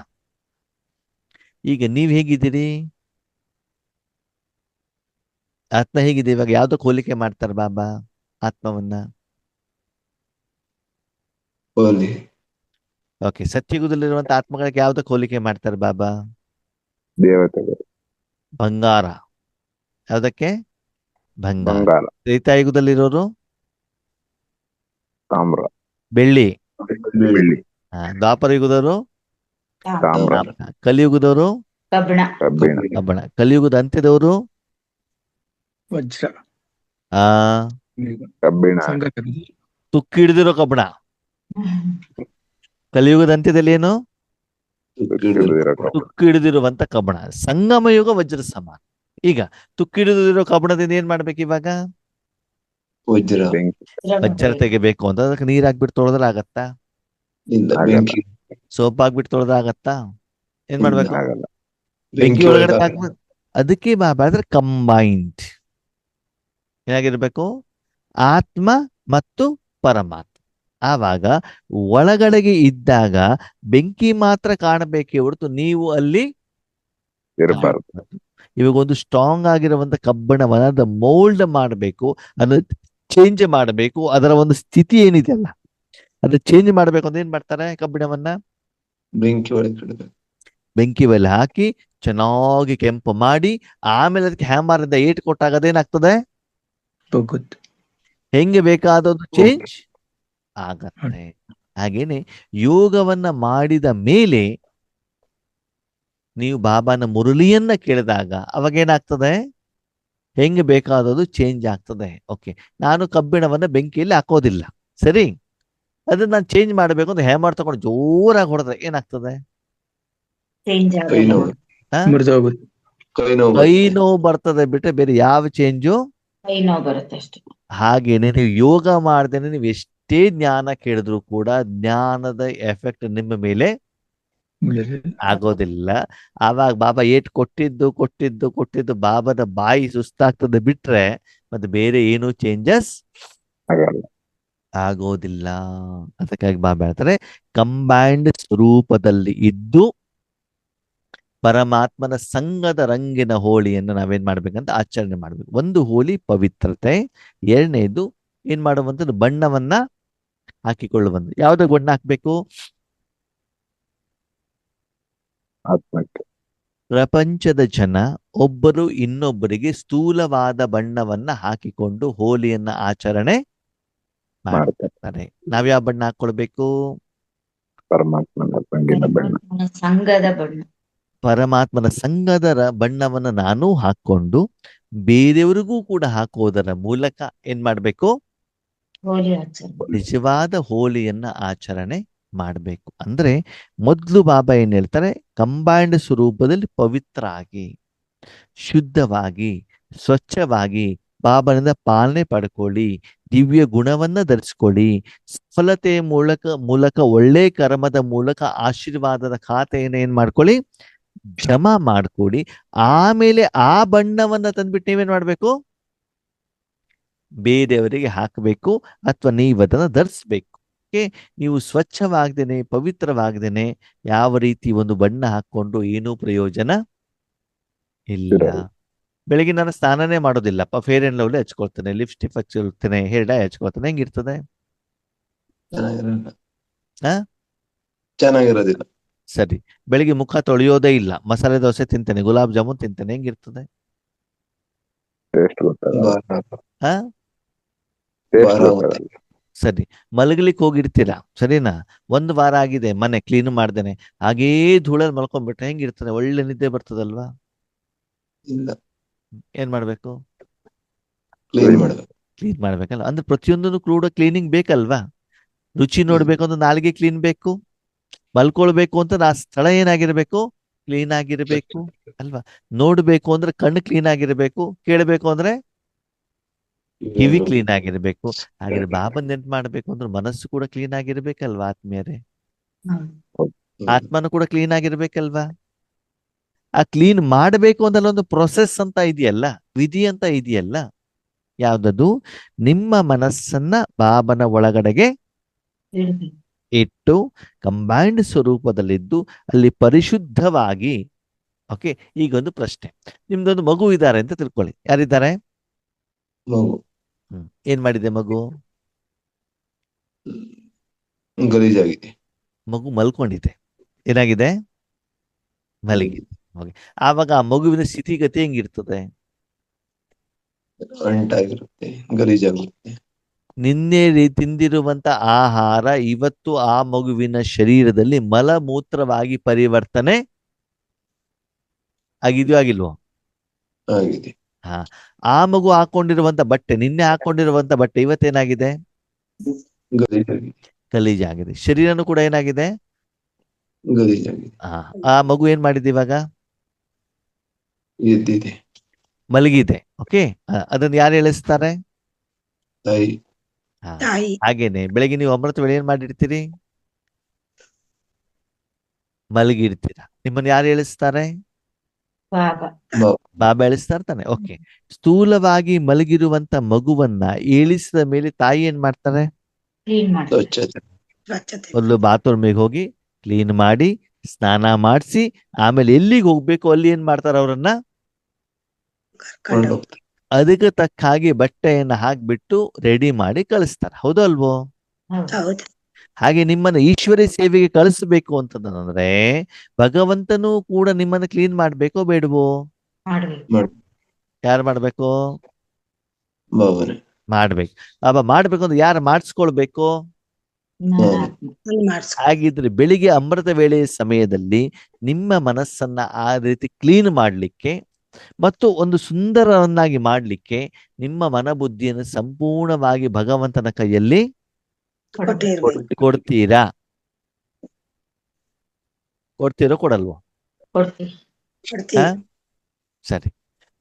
ಈಗ ನೀವ್ ಹೇಗಿದ್ದೀರಿ, ಆತ್ಮ ಹೇಗಿದೆ? ಇವಾಗ ಯಾವ್ದಕ್ಕೆ ಹೋಲಿಕೆ ಮಾಡ್ತಾರೆ ಬಾಬಾ ಆತ್ಮವನ್ನ? ಓಕೆ, ಸತ್ಯಯುಗದಲ್ಲಿರುವಂತ ಆತ್ಮಗಳಿಗೆ ಯಾವ್ದಕ್ಕೆ ಹೋಲಿಕೆ ಮಾಡ್ತಾರೆ ಬಾಬಾ? ದೇವತೆಗಳು. ಬಂಗಾರ. ಯಾವ್ದಕ್ಕೆ? ಬಂಗಾರ. ಬಂಗಾರ. ತ್ರೇತಾಯುಗದಲ್ಲಿರೋರು ತಾಮ್ರ. ಬೆಳ್ಳಿ. ಬೆಳ್ಳಿ. ದ್ವಾಪರ ಯುಗದವರು ತಾಮ್ರ. ಕಲಿಯುಗದವರು ಕಬ್ಬಣ. ಕಬ್ಬಿಣ. ಕಬ್ಬಣ. ಕಲಿಯುಗದ ಅಂತ್ಯದವರು ವಜ್ರ. ಆ ಕಬ್ಬಿಣ. ತುಕ್ಕಿ ಹಿಡಿದಿರೋ ಕಬ್ಬಣ. ಕಲಿಯುಗದ ಅಂತ್ಯದಲ್ಲಿ ಏನು? ತುಕ್ಕಿಡಿದಿರೋ ಕಬ್ಬಣ. ತುಕ್ಕಿಡಿದಿರುವಂತ ಕಬ್ಬಣ. ಸಂಗಮ ಯುಗ ವಜ್ರ ಸಮಾನ. ಈಗ ತುಕ್ಕಿಡಿದಿರೋ ಕಬ್ಬಣದಿಂದ ಏನ್ ಮಾಡ್ಬೇಕು ಇವಾಗ? ವಜ್ರ. ಬೆಂಕಿ. ವಜ್ರ ತೆಗಿಬೇಕು ಅಂತ ಅದಕ್ಕೆ ನೀರ್ ಹಾಕ್ಬಿಟ್ಟು ತೊಳೆದ್ರೆ ಆಗತ್ತಾ? ಇಲ್ಲ, ಆಗಲ್ಲ. ಬೆಂಕಿ. ಸೋಪ್ ಹಾಕ್ಬಿಟ್ಟು ತೊಳೆದ್ರೆ ಆಗತ್ತಾ? ಏನ್ ಮಾಡ್ಬೇಕು? ಆಗಲ್ಲ. ಬೆಂಕಿ ಒಳಗಡೆ ಹಾಕಿ. ಹಾಕ್ಬೇಕು. ಅದಕ್ಕೆ ಬಾದ್ರೆ ಕಂಬೈನ್ಡ್ ಏನಾಗಿರ್ಬೇಕು? ಆತ್ಮ ಮತ್ತು ಪರಮಾತ್ಮ. ಆವಾಗ ಒಳಗಡೆಗೆ ಇದ್ದಾಗ ಬೆಂಕಿ ಮಾತ್ರ ಕಾಣಬೇಕೇ ಹೊರತು ನೀವು ಅಲ್ಲಿ ಇರಬಾರ್ದು. ಇವಾಗ ಒಂದು ಸ್ಟ್ರಾಂಗ್ ಆಗಿರುವಂತ ಕಬ್ಬಣವನ್ನ ಮೋಲ್ಡ್ ಮಾಡಬೇಕು, ಅದನ್ನ ಚೇಂಜ್ ಮಾಡಬೇಕು. ಅದರ ಒಂದು ಸ್ಥಿತಿ ಏನಿದೆಯಲ್ಲ ಅದನ್ನ ಚೇಂಜ್ ಮಾಡ್ಬೇಕು ಅಂತ ಏನ್ ಮಾಡ್ತಾರೆ? ಕಬ್ಬಿಣವನ್ನ ಬೆಂಕಿ ಒಳಗೆ ಇಡಬೇಕು. ಬೆಂಕಿ ಮೇಲೆ ಹಾಕಿ ಚೆನ್ನಾಗಿ ಕೆಂಪು ಮಾಡಿ ಆಮೇಲೆ ಅದಕ್ಕೆ ಹ್ಯಾಮರಿಂದ ಏಟ್ ಕೊಟ್ಟಾಗ ಅದೇನಾಗ್ತದೆ? ಹೋಗುತ್ತೆ. ಹೆಂಗೆ ಬೇಕಾದದ್ದು ಚೇಂಜ್ ಆಗತ್ತೆ. ಹಾಗೇನೆ ಯೋಗವನ್ನ ಮಾಡಿದ ಮೇಲೆ ನೀವು ಬಾಬಾನ ಮುರಳಿಯನ್ನ ಕೇಳಿದಾಗ ಅವಾಗೇನಾಗ್ತದೆ? ಹೆಂಗೆ ಬೇಕಾದದ್ದು ಚೇಂಜ್ ಆಗ್ತದೆ. ಓಕೆ, ನಾನು ಕಬ್ಬಿಣವನ್ನ ಬೆಂಕಿಯಲ್ಲಿ ಹಾಕೋದಿಲ್ಲ, ಸರಿ, ಅದನ್ನ ನಾನು ಚೇಂಜ್ ಮಾಡಬೇಕು ಅಂತ ಹ್ಯಾಮರ್ ತಗೊಂಡು ಜೋರಾಗಿ ಹೊಡೆದ್ರೆ ಏನಾಗ್ತದೆ? ಚೇಂಜ್ ಕೈ ಆಗಲ್ಲ. ನೋವು. ಮುರಿದೋಗುತ್ತೆ. ಕೈ ನೋವು. ಕೈ ನೋವು ಬರ್ತದೆ ಬಿಟ್ಟರೆ ಬೇರೆ ಯಾವ ಚೇಂಜು? ಕೈ ನೋವು ಬರುತ್ತೆ ಅಷ್ಟೇ. ಹಾಗೇನೆ ನೀವು ಯೋಗ ಮಾಡ್ದೇನೆ ನೀವು ಎಷ್ಟೇ ಜ್ಞಾನ ಕೇಳಿದ್ರು ಕೂಡ ಜ್ಞಾನದ ಎಫೆಕ್ಟ್ ನಿಮ್ಮ ಮೇಲೆ ಆಗೋದಿಲ್ಲ. ಆವಾಗ ಬಾಬಾ ಏಟ್ ಕೊಟ್ಟಿದ್ದು ಕೊಟ್ಟಿದ್ದು ಕೊಟ್ಟಿದ್ದು ಬಾಬಾದ ಬಾಯಿ ಸುಸ್ತಾಗ್ತದೆ ಬಿಟ್ರೆ ಮತ್ತೆ ಬೇರೆ ಏನು ಚೇಂಜಸ್ ಆಗಲ್ಲ. ಆಗೋದಿಲ್ಲ. ಅದಕ್ಕಾಗಿ ಬಾಬಾ ಹೇಳ್ತಾರೆ ಕಂಬೈನ್ಡ್ ಸ್ವರೂಪದಲ್ಲಿ ಇದ್ದು ಪರಮಾತ್ಮನ ಸಂಘದ ರಂಗಿನ ಹೋಳಿಯನ್ನು ನಾವೇನ್ ಮಾಡ್ಬೇಕಂತ ಆಚರಣೆ ಮಾಡ್ಬೇಕು. ಒಂದು ಹೋಳಿ ಪವಿತ್ರತೆ, ಎರಡನೇದು ಏನ್ ಮಾಡುವಂಥದ್ದು ಬಣ್ಣವನ್ನ ಹಾಕಿಕೊಳ್ಳುವಂಥದ್ದು. ಯಾವ್ದು ಬಣ್ಣ ಹಾಕ್ಬೇಕು? ಆತ್ಮಕ್ಕೆ. ಪ್ರಪಂಚದ ಜನ ಒಬ್ಬರು ಇನ್ನೊಬ್ಬರಿಗೆ ಸ್ಥೂಲವಾದ ಬಣ್ಣವನ್ನ ಹಾಕಿಕೊಂಡು ಹೋಲಿಯನ್ನ ಆಚರಣೆ ಮಾಡ್ತಾರೆ. ನಾವ್ಯಾವ ಬಣ್ಣ ಹಾಕೊಳ್ಬೇಕು? ಪರಮಾತ್ಮನ ರಂಗಿನ ಬಣ್ಣ. ಪರಮಾತ್ಮನ ಸಂಘದ ಬಣ್ಣ. ಪರಮಾತ್ಮನ ಸಂಘದ ಬಣ್ಣವನ್ನು ನಾನು ಹಾಕೊಂಡು ಬೇರೆಯವರಿಗೂ ಕೂಡ ಹಾಕೋದರ ಮೂಲಕ ಏನ್ ಮಾಡ್ಬೇಕು? ಹೋಲಿ ಆಚರಣೆ. ನಿಜವಾದ ಹೋಲಿಯನ್ನ ಆಚರಣೆ ಮಾಡಬೇಕು. ಅಂದ್ರೆ ಮೊದಲು ಬಾಬಾ ಏನ್ ಹೇಳ್ತಾರೆ? ಕಂಬೈನ್ಡ್ ಸ್ವರೂಪದಲ್ಲಿ ಪವಿತ್ರ ಆಗಿ, ಶುದ್ಧವಾಗಿ, ಸ್ವಚ್ಛವಾಗಿ ಬಾಬನಿಂದ ಪಾಲನೆ ಪಡ್ಕೊಳ್ಳಿ, ದಿವ್ಯ ಗುಣವನ್ನ ಧರಿಸ್ಕೊಳ್ಳಿ, ಸಫಲತೆಯ ಮೂಲಕ ಒಳ್ಳೆ ಕರ್ಮದ ಮೂಲಕ ಆಶೀರ್ವಾದದ ಖಾತೆಯನ್ನು ಏನ್ ಮಾಡ್ಕೊಳ್ಳಿ? ಜಮಾ ಮಾಡ್ಕೊಡಿ. ಆಮೇಲೆ ಆ ಬಣ್ಣವನ್ನ ತಂದ್ಬಿಟ್ಟು ನೀವೇನ್ ಮಾಡ್ಬೇಕು? ಬೇರೆಯವರಿಗೆ ಹಾಕಬೇಕು ಅಥವಾ ನೀವು ಅದನ್ನ ಧರಿಸ್ಬೇಕು. ನೀವು ಸ್ವಚ್ಛವಾಗ್ದೇನೆ ಪವಿತ್ರವಾಗ್ದೇನೆ ಯಾವ ರೀತಿ ಒಂದು ಬಣ್ಣ ಹಾಕೊಂಡು ಏನೂ ಪ್ರಯೋಜನ ಇಲ್ಲ. ಬೆಳಗ್ಗೆ ನಾನು ಸ್ನಾನನೇ ಮಾಡೋದಿಲ್ಲಪ್ಪ, ಫೇರ್ ಅಂಡ್ ಲವ್ಲಿ ಹಚ್ಕೊಳ್ತೇನೆ, ಲಿಪ್ಸ್ಟಿಕ್ ಹಚ್ಕೊಳ್ತೇನೆ, ಹೇರ್ ಡೈ ಹಚ್ಕೊಳ್ತೇನೆ, ಹೆಂಗಿರ್ತದೆ? ಚೆನ್ನಾಗಿರೋದಿಲ್ಲ. ಸರಿ, ಬೆಳಿಗ್ಗೆ ಮುಖ ತೊಳೆಯೋದೇ ಇಲ್ಲ, ಮಸಾಲೆ ದೋಸೆ ತಿಂತೇನೆ, ಗುಲಾಬ್ ಜಾಮೂನ್ ತಿಂತೇನೆ, ಹೆಂಗಿರ್ತದೆ? ಟೇಸ್ಟ್ ಗೊತ್ತಾಗಲ್ಲ. ಹಾ, ಟೇಸ್ಟ್ ಗೊತ್ತಾಗಲ್ಲ. ಸರಿ, ಮಲಗಲಿಕ್ಕೆ ಹೋಗಿರ್ತೀರಾ, ಸರಿನಾ? ಒಂದು ವಾರ ಆಗಿದೆ ಮನೆ ಕ್ಲೀನ್ ಮಾಡ್ದೇನೆ, ಹಾಗೇ ಧೂಳಲ್ಲಿ ಮಲ್ಕೊಂಡ್ಬಿಟ್ರೆ ಹೆಂಗಿರ್ತದೆ? ಒಳ್ಳೆ ನಿದ್ದೆ ಬರ್ತದಲ್ವಾ? ಇಲ್ಲ, ಏನ್ ಮಾಡ್ಬೇಕು? ಕ್ಲೀನ್ ಮಾಡಬೇಕು. ಕ್ಲೀನ್ ಮಾಡ್ಬೇಕಲ್ಲ. ಅಂದ್ರೆ ಪ್ರತಿಯೊಂದನ್ನು ಕೂಡ ಕ್ಲೀನಿಂಗ್ ಬೇಕಲ್ವಾ? ರುಚಿ ನೋಡ್ಬೇಕು ಅಂದ್ರೆ ನಾಲಿಗೆ ಕ್ಲೀನ್ ಬೇಕು, ಮಲ್ಕೊಳ್ಬೇಕು ಅಂತ ಆ ಸ್ಥಳ ಏನಾಗಿರ್ಬೇಕು? ಕ್ಲೀನ್ ಆಗಿರ್ಬೇಕು ಅಲ್ವಾ? ನೋಡ್ಬೇಕು ಅಂದ್ರೆ ಕಣ್ಣು ಕ್ಲೀನ್ ಆಗಿರ್ಬೇಕು, ಕೇಳಬೇಕು ಅಂದ್ರೆ ಕಿವಿ ಕ್ಲೀನ್ ಆಗಿರ್ಬೇಕು. ಹಾಗೆ ಬಾಬನ್ ನೆನ್ಪು ಮಾಡ್ಬೇಕು ಅಂದ್ರೆ ಮನಸ್ಸು ಕೂಡ ಕ್ಲೀನ್ ಆಗಿರ್ಬೇಕಲ್ವಾ? ಆತ್ಮೀಯರೇ, ಆತ್ಮನು ಕೂಡ ಕ್ಲೀನ್ ಆಗಿರ್ಬೇಕಲ್ವಾ? ಆ ಕ್ಲೀನ್ ಮಾಡಬೇಕು ಅಂದ್ರೆ ಒಂದು ಪ್ರೊಸೆಸ್ ಅಂತ ಇದೆಯಲ್ಲ, ವಿಧಿ ಅಂತ ಇದೆಯಲ್ಲ. ಯಾವ್ದದು? ನಿಮ್ಮ ಮನಸ್ಸನ್ನ ಬಾಬನ ಒಳಗಡೆಗೆ ಇಡ್ಬೇಕು. ಇಟ್ಟು ಕಂಬೈನ್ಡ್ ಸ್ವರೂಪದಲ್ಲಿದ್ದು ಅಲ್ಲಿ ಪರಿಶುದ್ಧವಾಗಿ. ಓಕೆ, ಈಗ ಒಂದು ಪ್ರಶ್ನೆ. ನಿಮ್ದೊಂದು ಮಗು ಇದ್ದಾರೆ ಅಂತ ತಿಳ್ಕೊಳ್ಳಿ. ಯಾರಿದ್ದಾರೆ? ಮಗು ಏನ್ ಮಾಡಿದೆ ಮಗು? ಗಲೀಜಾಗಿದೆ. ಮಗು ಮಲ್ಕೊಂಡಿದೆ. ಏನಾಗಿದೆ? ಮಲಗಿದೆ. ಓಕೆ, ಆವಾಗ ಆ ಮಗುವಿನ ಸ್ಥಿತಿಗತಿ ಹೆಂಗಿರ್ತದೆ? ಅಂಟಾಗಿರುತ್ತೆ, ಗಲೀಜಾಗುತ್ತೆ. ನಿನ್ನೆ ತಿಂದಿರುವಂತ ಆಹಾರ ಇವತ್ತು ಆ ಮಗುವಿನ ಶರೀರದಲ್ಲಿ ಮಲಮೂತ್ರವಾಗಿ ಪರಿವರ್ತನೆ ಆಗಿದೆಯೋ ಆಗಿಲ್ವೋ? ಆಗಿದೆ. ಹಾ, ಆ ಮಗು ಹಾಕೊಂಡಿರುವಂತ ಬಟ್ಟೆ, ನಿನ್ನೆ ಹಾಕೊಂಡಿರುವಂತ ಬಟ್ಟೆ ಇವತ್ತೇನಾಗಿದೆ? ಗಲೀಜಾಗಿದೆ. ಗಲೀಜಾಗಿದೆ. ಶರೀರನು ಕೂಡ ಏನಾಗಿದೆ? ಗಲೀಜಾಗಿದೆ. ಆ ಮಗು ಏನ್ ಮಾಡಿದೆ ಇವಾಗ? ಎದ್ದಿದೆ. ಮಲಗಿದೆ. ಓಕೆ, ಅದನ್ನ ಯಾರು ಎಳಿಸ್ತಾರೆ? ತಾಯಿ. ಹಾ, ತಾಯಿ ಹಾಗೇನೆ ಬೆಳಗ್ಗೆ ನೀವು ಅಮೃತ ವೇಳೆ ಏನ್ ಮಾಡಿರ್ತೀರಿ? ಮಲಗಿರ್ತೀರಾ. ನಿಮ್ಮನ್ನ ಯಾರು ಎಳಿಸ್ತಾರೆ? ಬಾಬಾ. ಬಾಬಾ ಎಳಿಸ್ತಾ ಇರ್ತಾನೆ. ಓಕೆ, ಸ್ಥೂಲವಾಗಿ ಮಲಗಿರುವಂತ ಮಗುವನ್ನ ಏಳಿಸಿದ ಮೇಲೆ ತಾಯಿ ಏನ್ ಮಾಡ್ತಾರೆ? ಕ್ಲೀನ್ ಮಾಡ್ತಾರೆ. ಸ್ವಚ್ಛತೆ. ಸ್ವಚ್ಛತೆ ಒಂದು ಬಾತ್ರೂಮಿಗೆ ಹೋಗಿ ಕ್ಲೀನ್ ಮಾಡಿ ಸ್ನಾನ ಮಾಡಿಸಿ ಆಮೇಲೆ ಎಲ್ಲಿಗೆ ಹೋಗ್ಬೇಕು ಅಲ್ಲಿ ಏನ್ ಮಾಡ್ತಾರೆ? ಅವರನ್ನ ಕರ್ಕೊಂಡು ಹೋಗ್ತಾರೆ. ಅದಕ್ಕೆ ತಕ್ಕ ಹಾಗೆ ಬಟ್ಟೆಯನ್ನ ಹಾಕ್ಬಿಟ್ಟು ರೆಡಿ ಮಾಡಿ ಕಳಿಸ್ತಾರೆ. ಹೌದು ಅಲ್ವೋ? ಹೌದು. ಹೌದು ಹಾಗೆ ನಿಮ್ಮನ್ನ ಈಶ್ವರಿ ಸೇವೆಗೆ ಕಳಿಸ್ಬೇಕು ಅಂತಂದ್ರೆ ಭಗವಂತನೂ ಕೂಡ ನಿಮ್ಮನ್ನ ಕ್ಲೀನ್ ಮಾಡ್ಬೇಕೋ ಬೇಡವೋ? ಮಾಡ್ಬೇಕು. ಯಾರು ಮಾಡ್ಬೇಕು? ಭಾವನೆ. ಮಾಡ್ಬೇಕು. ಮಾಡ್ಬೇಕು ಅಂದ್ರೆ ಯಾರು ಮಾಡಿಸ್ಕೊಳ್ಬೇಕು? ನಾನಾತ್ಮ. ಅಲ್ಲಿ ಮಾಡಿಸ್ಕೊ ಹಾಗಿದ್ರೆ ಬೆಳಿಗ್ಗೆ ಅಮೃತ ವೇಳೆಯ ಸಮಯದಲ್ಲಿ ನಿಮ್ಮ ಮನಸ್ಸನ್ನ ಆ ರೀತಿ ಕ್ಲೀನ್ ಮಾಡ್ಲಿಕ್ಕೆ ಮತ್ತು ಒಂದು ಸುಂದರವನ್ನಾಗಿ ಮಾಡ್ಲಿಕ್ಕೆ ನಿಮ್ಮ ಮನಬುದ್ಧಿಯನ್ನು ಸಂಪೂರ್ಣವಾಗಿ ಭಗವಂತನ ಕೈಯಲ್ಲಿ ಕೊಟ್ಟಿರ್ಬೇಕು ಕೊಡ್ತೀರಾ? ಕೊಡ್ತೀರೋ ಕೊಡಲ್ವೋ? ಕೊಡ್ತೀವಿ. ಕೊಡ್ತೀವಿ ಸರಿ.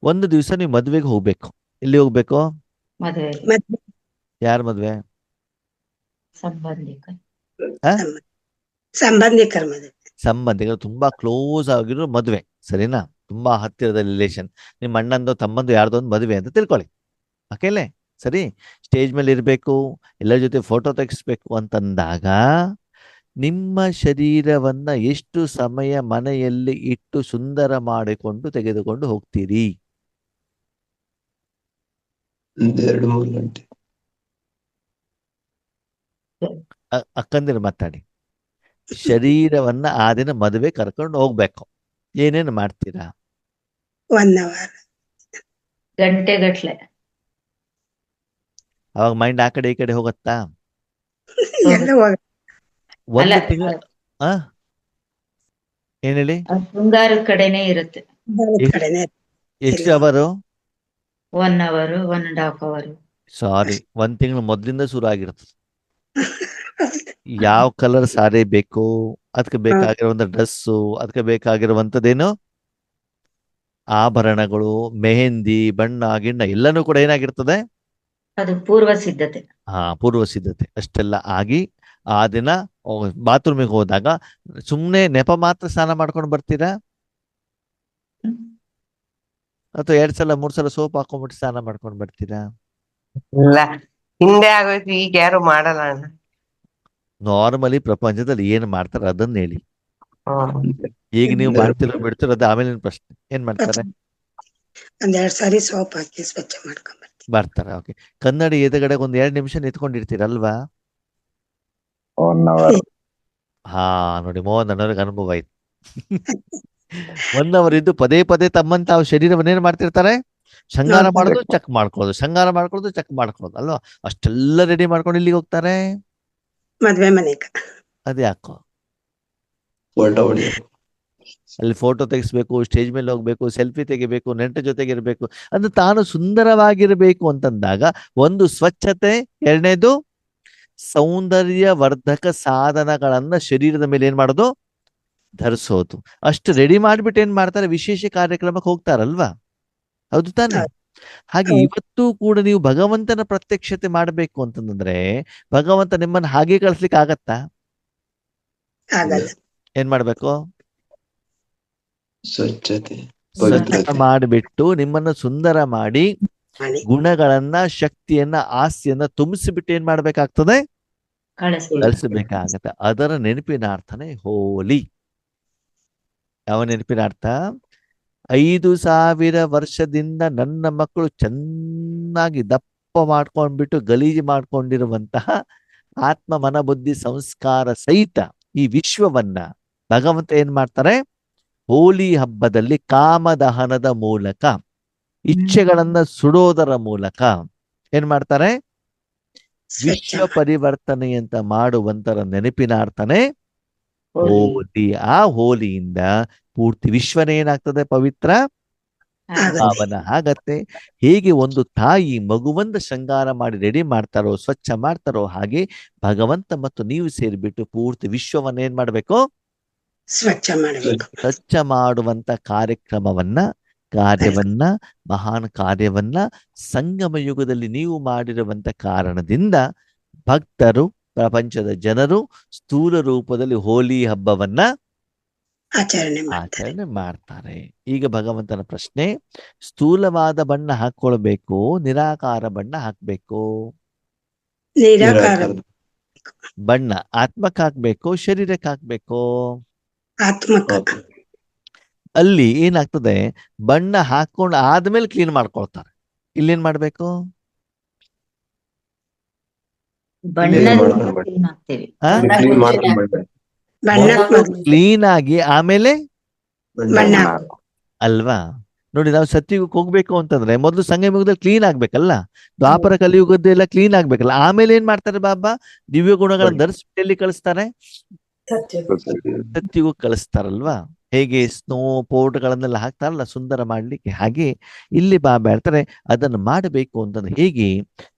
ಒಂದು ದಿವಸ ನೀವು ಮದ್ವೆಗೆ ಹೋಗ್ಬೇಕು. ಎಲ್ಲಿ ಹೋಗ್ಬೇಕು? ಮದುವೆ ಮತ್ತೆ ಯಾರ ಮದ್ವೆ? ಸಂಬಂಧಿಕ. ಸಂಬಂಧಿಕರ ಮದುವೆ ಸಂಬಂಧಿಕರು, ತುಂಬಾ ಕ್ಲೋಸ್ ಆಗಿರೋ ಮದ್ವೆ. ಸರಿನಾ? ತುಂಬಾ ಹತ್ತಿರದ ರಿಲೇಷನ್. ನಿಮ್ಮ ಅಣ್ಣಂದು ತಮ್ಮಂದು ಯಾರ್ದೋ ಒಂದು ಮದುವೆ ಅಂತ ತಿಳ್ಕೊಳ್ಳಿ. ಓಕೆಲೆ? ಸರಿ. ಸ್ಟೇಜ್ ಮೇಲೆ ಇರಬೇಕು, ಎಲ್ಲರ ಜೊತೆ ಫೋಟೋ ತೆಗಿಸ್ಬೇಕು ಅಂತಂದಾಗ ನಿಮ್ಮ ಶರೀರವನ್ನ ಎಷ್ಟು ಸಮಯ ಮನೆಯಲ್ಲಿ ಇಟ್ಟು ಸುಂದರ ಮಾಡಿಕೊಂಡು ತೆಗೆದುಕೊಂಡು ಹೋಗ್ತೀರಿ? 2-3 ಗಂಟೆ. ಅಕ್ಕಂದಿರು ಮಾತಾಡಿ. ಶರೀರವನ್ನ ಆ ದಿನ ಮದುವೆ ಕರ್ಕೊಂಡು ಹೋಗ್ಬೇಕು. ಏನೇನು ಮಾಡ್ತೀರಾ? 1 hour ಗಂಟೆಗಟ್ಲೆ. ಅವಾಗ ಮೈಂಡ್ ಆ ಕಡೆ ಈ ಕಡೆ ಹೋಗತ್ತಾ? ಎಲ್ಲ ಹೋಗ ಅಲ್ಲ, ಒಂದು ತಿಂಗಳು ಏನ್ ಹೇಳಿ? ಶೃಂಗಾರದ ಕಡೆನೆ ಇರುತ್ತೆ. ಕಡೆನೆ ಎಷ್ಟು ಅವರು? 1 hour, 1.5 hour. ಸಾರಿ, 1 ತಿಂಗಳು ಮೊದ್ಲಿಂದ ಶುರು ಆಗಿರ್ತದೆ. ಯಾವ ಕಲರ್ ಸಾರಿ ಬೇಕು, ಅದಕ್ಕೆ ಬೇಕಾಗಿರುವಂತ ಡ್ರೆಸ್ಸು, ಅದಕ್ಕೆ ಬೇಕಾಗಿರುವಂತದ್ದೇನು ಆಭರಣಗಳು, ಮೆಹಂದಿ, ಬಣ್ಣ ಗಿಣ್ಣ ಎಲ್ಲನೂ ಕೂಡ ಏನಾಗಿರ್ತದೆ? ಅದು ಪೂರ್ವ ಸಿದ್ಧತೆ. ಪೂರ್ವ ಸಿದ್ಧತೆ ಅಷ್ಟೆಲ್ಲ ಆಗಿ ಆ ದಿನ ಬಾತ್ರೂಮಿಗೆ ಹೋದಾಗ ಸುಮ್ನೆ ನೆಪ ಮಾತ್ರ ಸ್ನಾನ ಮಾಡ್ಕೊಂಡು ಬರ್ತೀರಾ? ಅಥವಾ 2 ಸಲ 3 ಸಲ ಸೋಪ್ ಹಾಕೊಂಡ್ಬಿಟ್ಟು ಸ್ನಾನ ಮಾಡ್ಕೊಂಡು ಬರ್ತೀರಾ? ಇಲ್ಲ, ಹಿಂದೆ ಆಗೋಯ್ತು, ಈಗ ಯಾರು ಮಾಡಲ್ಲ ಅಣ್ಣ. ನಾರ್ಮಲಿ ಪ್ರಪಂಚದಲ್ಲಿ ಏನ್ ಮಾಡ್ತಾರೆ ಅದನ್ನ ಹೇಳಿ. ಹ್ಮ್. ಈಗ ನೀವು ಮಾಡ್ತಿರೋ ಬಿಡ್ತಿರೋ ಅದು ಆಮೇಲೆ ಪ್ರಶ್ನೆ. ಏನ್ ಮಾಡ್ತಾರೆ? 1-2 ಸಾರಿ ಸೋಪ್ ಹಾಕಿ ಸ್ವಚ್ಛ ಮಾಡ್ಕೊಂಡ್ ಬರ್ತೀವಿ. ಬರ್ತಾರೆ. ಓಕೆ, ಕನ್ನಡಿ ಎದುರುಗಡೆ ಒಂದ್ 2 ನಿಮಿಷ ನಿಂತ್ಕೊಂಡಿರ್ತೀರಲ್ವಾ? 1 hour ನೋಡಿ, ಮೋಹನ್ ಅನ್ನೋರಿಗೆ ಅನುಭವ ಆಯ್ತು. 1 hour ಇದ್ದು ಪದೇ ಪದೇ ತಮ್ಮಂತ ತಾವು ಶರೀರವನ್ನೇನ್ ಮಾಡ್ತಿರ್ತಾರೆ? ಶೃಂಗಾರ ಮಾಡೋದು, ಚೆಕ್ ಮಾಡ್ಕೊಳ್ಳೋದು, ಶೃಂಗಾರ ಮಾಡ್ಕೊಳ್ಳೋದು, ಚೆಕ್ ಮಾಡ್ಕೊಳ್ಳೋದು ಅಲ್ವಾ? ಅಷ್ಟೆಲ್ಲ ರೆಡಿ ಮಾಡ್ಕೊಂಡು ಇಲ್ಲಿಗೆ ಹೋಗ್ತಾರೆ. ಮದ್ವೆ ಮನೆಗ ಅದೇ ಯಾಕೋ? ಫೋಟೋ ಹೊಡಿಯೋದು. ಅಲ್ಲಿ ಫೋಟೋ ತೆಗಿಸ್ಬೇಕು, ಸ್ಟೇಜ್ ಮೇಲೆ ಹೋಗ್ಬೇಕು, ಸೆಲ್ಫಿ ತೆಗಿಬೇಕು, ನೆಂಟರ ಜೊತೆಗೆ ಇರಬೇಕು ಅಂದ್ರೆ ತಾನು ಸುಂದರವಾಗಿರ್ಬೇಕು ಅಂತಂದಾಗ ಒಂದು ಸ್ವಚ್ಛತೆ, 2ನೇದು ಸೌಂದರ್ಯ ವರ್ಧಕ ಸಾಧನಗಳನ್ನ ಶರೀರದ ಮೇಲೆ ಏನ್ ಮಾಡೋದು? ಧರಿಸೋದು. ಅಷ್ಟು ರೆಡಿ ಮಾಡ್ಬಿಟ್ಟು ಏನ್ ಮಾಡ್ತಾರೆ? ವಿಶೇಷ ಕಾರ್ಯಕ್ರಮಕ್ಕೆ ಹೋಗ್ತಾರಲ್ವಾ? ಹೌದು ತಾನೆ? ಹಾಗೆ ಇವತ್ತು ಕೂಡ ನೀವು ಭಗವಂತನ ಪ್ರತ್ಯಕ್ಷತೆ ಮಾಡ್ಬೇಕು ಅಂತಂದ್ರೆ ಭಗವಂತ ನಿಮ್ಮನ್ನ ಹಾಗೆ ಕಳಿಸ್ಲಿಕ್ಕೆ ಆಗತ್ತಾ? ಆಗಲ್ಲ. ಏನ್ ಮಾಡ್ಬೇಕು? ಸ್ವಚ್ಛತೆ, ಸ್ವಚ್ಛ ಪವಿತ್ರತೆ. ಮಾಡಿಬಿಟ್ಟು ನಿಮ್ಮನ್ನ ಸುಂದರ ಮಾಡಿ ಮಾಡಿ ಗುಣಗಳನ್ನ, ಶಕ್ತಿಯನ್ನ, ಆಸ್ತಿಯನ್ನ ತುಂಬಿಸಿಬಿಟ್ಟು ಏನ್ ಮಾಡ್ಬೇಕಾಗ್ತದೆ? ಕಳಿಸಬೇಕಾಗತ್ತೆ. ಅದರ ನೆನಪಿನಾರ್ಥನೇ ಹೋಲಿ. ಯಾವ ನೆನಪಿನಾರ್ಥ? 5,000 ವರ್ಷದಿಂದ ನನ್ನ ಮಕ್ಕಳು ಚೆನ್ನಾಗಿ ದಪ್ಪ ಮಾಡ್ಕೊಂಡ್ಬಿಟ್ಟು ಗಲೀಜು ಮಾಡ್ಕೊಂಡಿರುವಂತಹ ಆತ್ಮ ಮನ ಬುದ್ಧಿ ಸಂಸ್ಕಾರ ಸಹಿತ ಈ ವಿಶ್ವವನ್ನ ಭಗವಂತ ಏನ್ ಮಾಡ್ತಾರೆ? ಹೋಲಿ ಹಬ್ಬದಲ್ಲಿ ಕಾಮದಹನದ ಮೂಲಕ, ಇಚ್ಛೆಗಳನ್ನ ಸುಡೋದರ ಮೂಲಕ ಏನ್ ಮಾಡ್ತಾರೆ? ವಿಶ್ವ ಪರಿವರ್ತನೆ ಅಂತ ಮಾಡುವಂತರ ನೆನಪಿನಾರ್ಥನೇ ಹೋಲಿ. ಆ ಹೋಲಿಯಿಂದ ಪೂರ್ತಿ ವಿಶ್ವನೇ ಏನಾಗ್ತದೆ? ಪವಿತ್ರ ಪಾವನ ಆಗತ್ತೆ. ಹೇಗೆ ಒಂದು ತಾಯಿ ಮಗುವಂದ ಶೃಂಗಾರ ಮಾಡಿ ರೆಡಿ ಮಾಡ್ತಾರೋ, ಸ್ವಚ್ಛ ಮಾಡ್ತಾರೋ, ಹಾಗೆ ಭಗವಂತ ಮತ್ತು ನೀವು ಸೇರಿಬಿಟ್ಟು ಪೂರ್ತಿ ವಿಶ್ವವನ್ನ ಏನ್ ಮಾಡ್ಬೇಕು? ಸ್ವಚ್ಛ ಮಾಡಬೇಕು. ಸ್ವಚ್ಛ ಮಾಡುವಂತ ಕಾರ್ಯವನ್ನ ಮಹಾನ್ ಕಾರ್ಯವನ್ನ ಸಂಗಮ ಯುಗದಲ್ಲಿ ನೀವು ಮಾಡಿರುವಂತ ಕಾರಣದಿಂದ ಭಕ್ತರು, ಪ್ರಪಂಚದ ಜನರು ಸ್ಥೂಲ ರೂಪದಲ್ಲಿ ಹೋಲಿ ಹಬ್ಬವನ್ನ ಆಚರಣೆ ಮಾಡ್ತಾರೆ. ಈಗ ಭಗವಂತನ ಪ್ರಶ್ನೆ, ಸ್ಥೂಲವಾದ ಬಣ್ಣ ಹಾಕೊಳ್ಬೇಕು, ನಿರಾಕಾರ ಬಣ್ಣ ಹಾಕ್ಬೇಕು? ನಿರಾಕಾರ ಬಣ್ಣ ಆತ್ಮಕ್ಕೆ ಹಾಕ್ಬೇಕು, ಶರೀರಕ್ಕೆ ಹಾಕ್ಬೇಕು? ಆತ್ಮಕ. ಅಲ್ಲಿ ಏನಾಗ್ತದೆ, ಬಣ್ಣ ಹಾಕೊಂಡು ಆದ್ಮೇಲೆ ಕ್ಲೀನ್ ಮಾಡ್ಕೊಳ್ತಾರೆ. ಇಲ್ಲೇನ್ ಮಾಡ್ಬೇಕು? ಕ್ಲೀನ್ ಆಗಿ ಆಮೇಲೆ ಬಣ್ಣ ಅಲ್ವಾ? ನೋಡಿ, ನಾವು ಸತ್ಯಯುಗಕ್ಕೆ ಹೋಗ್ಬೇಕು ಅಂತಂದ್ರೆ ಮೊದಲು ಸಂಗಮ ಯುಗದಲ್ಲಿ ಕ್ಲೀನ್ ಆಗ್ಬೇಕಲ್ಲ, ದ್ವಾಪರ ಕಲಿಯುಗದ್ದೆಲ್ಲ ಕ್ಲೀನ್ ಆಗ್ಬೇಕಲ್ಲ. ಆಮೇಲೆ ಏನ್ ಮಾಡ್ತಾರೆ ಬಾಬಾ? ದಿವ್ಯ ಗುಣಗಳನ್ನ ಧರಿಸ್ಬಿಟ್ಟು ಎಲ್ಲಿ ಕಳಿಸ್ತಾರೆ? ಸತ್ಯಯುಗಕ್ಕೆ ಕಳಿಸ್ತಾರಲ್ವಾ? ಹೇಗೆ ಸ್ನೋ ಪೌಡರ್ಗಳನ್ನೆಲ್ಲ ಹಾಕ್ತಾರಲ್ಲ ಸುಂದರ ಮಾಡ್ಲಿಕ್ಕೆ, ಹಾಗೆ ಇಲ್ಲಿ ಬಾಬಾ ಹೇಳ್ತಾರೆ ಅದನ್ನು ಮಾಡಬೇಕು ಅಂತಂದ್ರೆ ಹೇಗೆ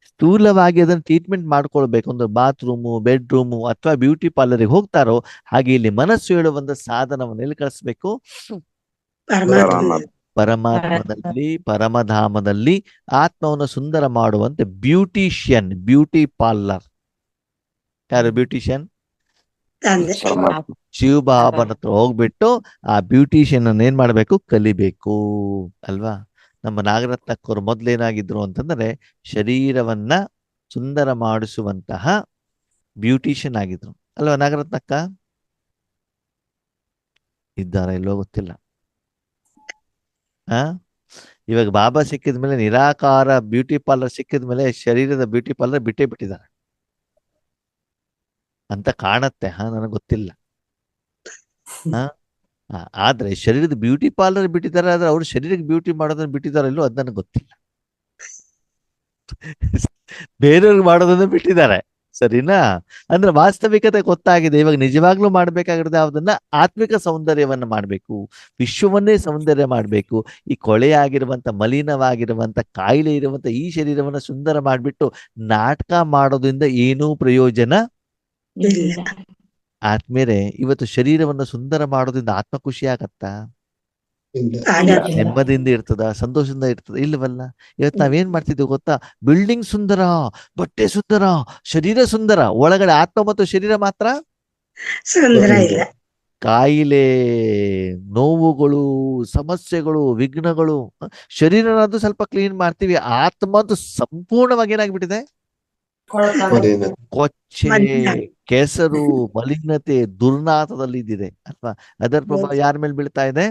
ಸ್ಥೂಲವಾಗಿ ಅದನ್ನ ಟ್ರೀಟ್ಮೆಂಟ್ ಮಾಡ್ಕೊಳ್ಬೇಕು ಅಂದ್ರೆ ಬಾತ್ರೂಮು, ಬೆಡ್ರೂಮು ಅಥವಾ ಬ್ಯೂಟಿ ಪಾರ್ಲರ್ಗೆ ಹೋಗ್ತಾರೋ ಹಾಗೆ ಇಲ್ಲಿ ಮನಸ್ಸು ಹೇಳುವಂತ ಸಾಧನವನ್ನು ಎಲ್ಲಿ ಕಳಿಸ್ಬೇಕು? ಪರಮಾತ್ಮದಲ್ಲಿ, ಪರಮಧಾಮದಲ್ಲಿ ಆತ್ಮವನ್ನು ಸುಂದರ ಮಾಡುವಂತೆ ಬ್ಯೂಟಿಷಿಯನ್, ಬ್ಯೂಟಿ ಪಾರ್ಲರ್. ಯಾರು ಬ್ಯೂಟಿಷಿಯನ್? ಶಿವಬಾಬನ ಹತ್ರ ಹೋಗ್ಬಿಟ್ಟು ಆ ಬ್ಯೂಟಿಷಿಯನ್ ಅನ್ನ ಏನ್ ಮಾಡ್ಬೇಕು? ಕಲಿಬೇಕು ಅಲ್ವಾ? ನಮ್ಮ ನಾಗರತ್ನಕ್ಕವರು ಮೊದ್ಲೇನಾಗಿದ್ರು ಅಂತಂದ್ರೆ ಶರೀರವನ್ನ ಸುಂದರ ಮಾಡಿಸುವಂತಹ ಬ್ಯೂಟಿಷಿಯನ್ ಆಗಿದ್ರು ಅಲ್ವಾ? ನಾಗರತ್ನಕ್ಕ ಇದ್ದಾರ ಇಲ್ಲೋ ಗೊತ್ತಿಲ್ಲ. ಇವಾಗ ಬಾಬಾ ಸಿಕ್ಕಿದ್ಮೇಲೆ, ನಿರಾಕಾರ ಬ್ಯೂಟಿ ಪಾರ್ಲರ್ ಸಿಕ್ಕಿದ್ಮೇಲೆ ಶರೀರದ ಬ್ಯೂಟಿ ಪಾರ್ಲರ್ ಬಿಟ್ಟೇ ಬಿಟ್ಟಿದ್ದಾರೆ ಅಂತ ಕಾಣತ್ತೆ. ನನಗೆ ಗೊತ್ತಿಲ್ಲ. ಆದ್ರೆ ಶರೀರದ ಬ್ಯೂಟಿ ಪಾರ್ಲರ್ ಬಿಟ್ಟಿದ್ದಾರೆ, ಆದ್ರೆ ಅವ್ರು ಶರೀರಕ್ಕೆ ಬ್ಯೂಟಿ ಮಾಡೋದನ್ನ ಬಿಟ್ಟಿದಾರ ಇಲ್ಲೋ ಅದು ನನಗೆ ಗೊತ್ತಿಲ್ಲ. ಬೇರೆಯವ್ರಿಗೆ ಮಾಡೋದನ್ನ ಬಿಟ್ಟಿದ್ದಾರೆ, ಸರಿನಾ? ಅಂದ್ರೆ ವಾಸ್ತವಿಕತೆ ಗೊತ್ತಾಗಿದೆ. ಇವಾಗ ನಿಜವಾಗ್ಲೂ ಮಾಡ್ಬೇಕಾಗಿರೋದು ಯಾವ್ದನ್ನ? ಆತ್ಮಿಕ ಸೌಂದರ್ಯವನ್ನ ಮಾಡ್ಬೇಕು, ವಿಶ್ವವನ್ನೇ ಸೌಂದರ್ಯ ಮಾಡ್ಬೇಕು. ಈ ಕೊಳೆಯಾಗಿರುವಂತ, ಮಲಿನವಾಗಿರುವಂತ, ಕಾಯಿಲೆ ಇರುವಂತ ಈ ಶರೀರವನ್ನ ಸುಂದರ ಮಾಡ್ಬಿಟ್ಟು ನಾಟಕ ಮಾಡೋದ್ರಿಂದ ಏನೂ ಪ್ರಯೋಜನ ಇಲ್ಲ. ಆದ್ಮೇಲೆ ಇವತ್ತು ಶರೀರವನ್ನ ಸುಂದರ ಮಾಡೋದ್ರಿಂದ ಆತ್ಮ ಖುಷಿ ಆಗತ್ತಾ? ನೆಮ್ಮದಿಯಿಂದ ಇರ್ತದ? ಸಂತೋಷದಿಂದ ಇರ್ತದ? ಇಲ್ಲವಲ್ಲ. ಇವತ್ತು ನಾವೇನ್ ಮಾಡ್ತಿದ್ವಿ ಗೊತ್ತಾ? ಬಿಲ್ಡಿಂಗ್ ಸುಂದರ, ಬಟ್ಟೆ ಸುಂದರ, ಶರೀರ ಸುಂದರ, ಒಳಗಡೆ ಆತ್ಮ ಮತ್ತು ಶರೀರ ಮಾತ್ರ ಸುಂದರ ಇಲ್ಲ. ಕಾಯಿಲೆ, ನೋವುಗಳು, ಸಮಸ್ಯೆಗಳು, ವಿಘ್ನಗಳು. ಶರೀರನಾದ್ರೂ ಸ್ವಲ್ಪ ಕ್ಲೀನ್ ಮಾಡ್ತೀವಿ, ಆತ್ಮ ಅಂತೂ ಸಂಪೂರ್ಣವಾಗಿ ಏನಾಗ್ಬಿಟ್ಟಿದೆ? ಕೊಚ್ಚೆ, ಕೆಸರು, ಮಲಿನತೆ, ದುರ್ನಾಥದಲ್ಲಿ ಇದ್ದಿದೆ ಅಲ್ವಾ? ಅದರ ಪ್ರಭಾವ ಯಾರ ಮೇಲೆ ಬೀಳ್ತಾ ಇದೆ?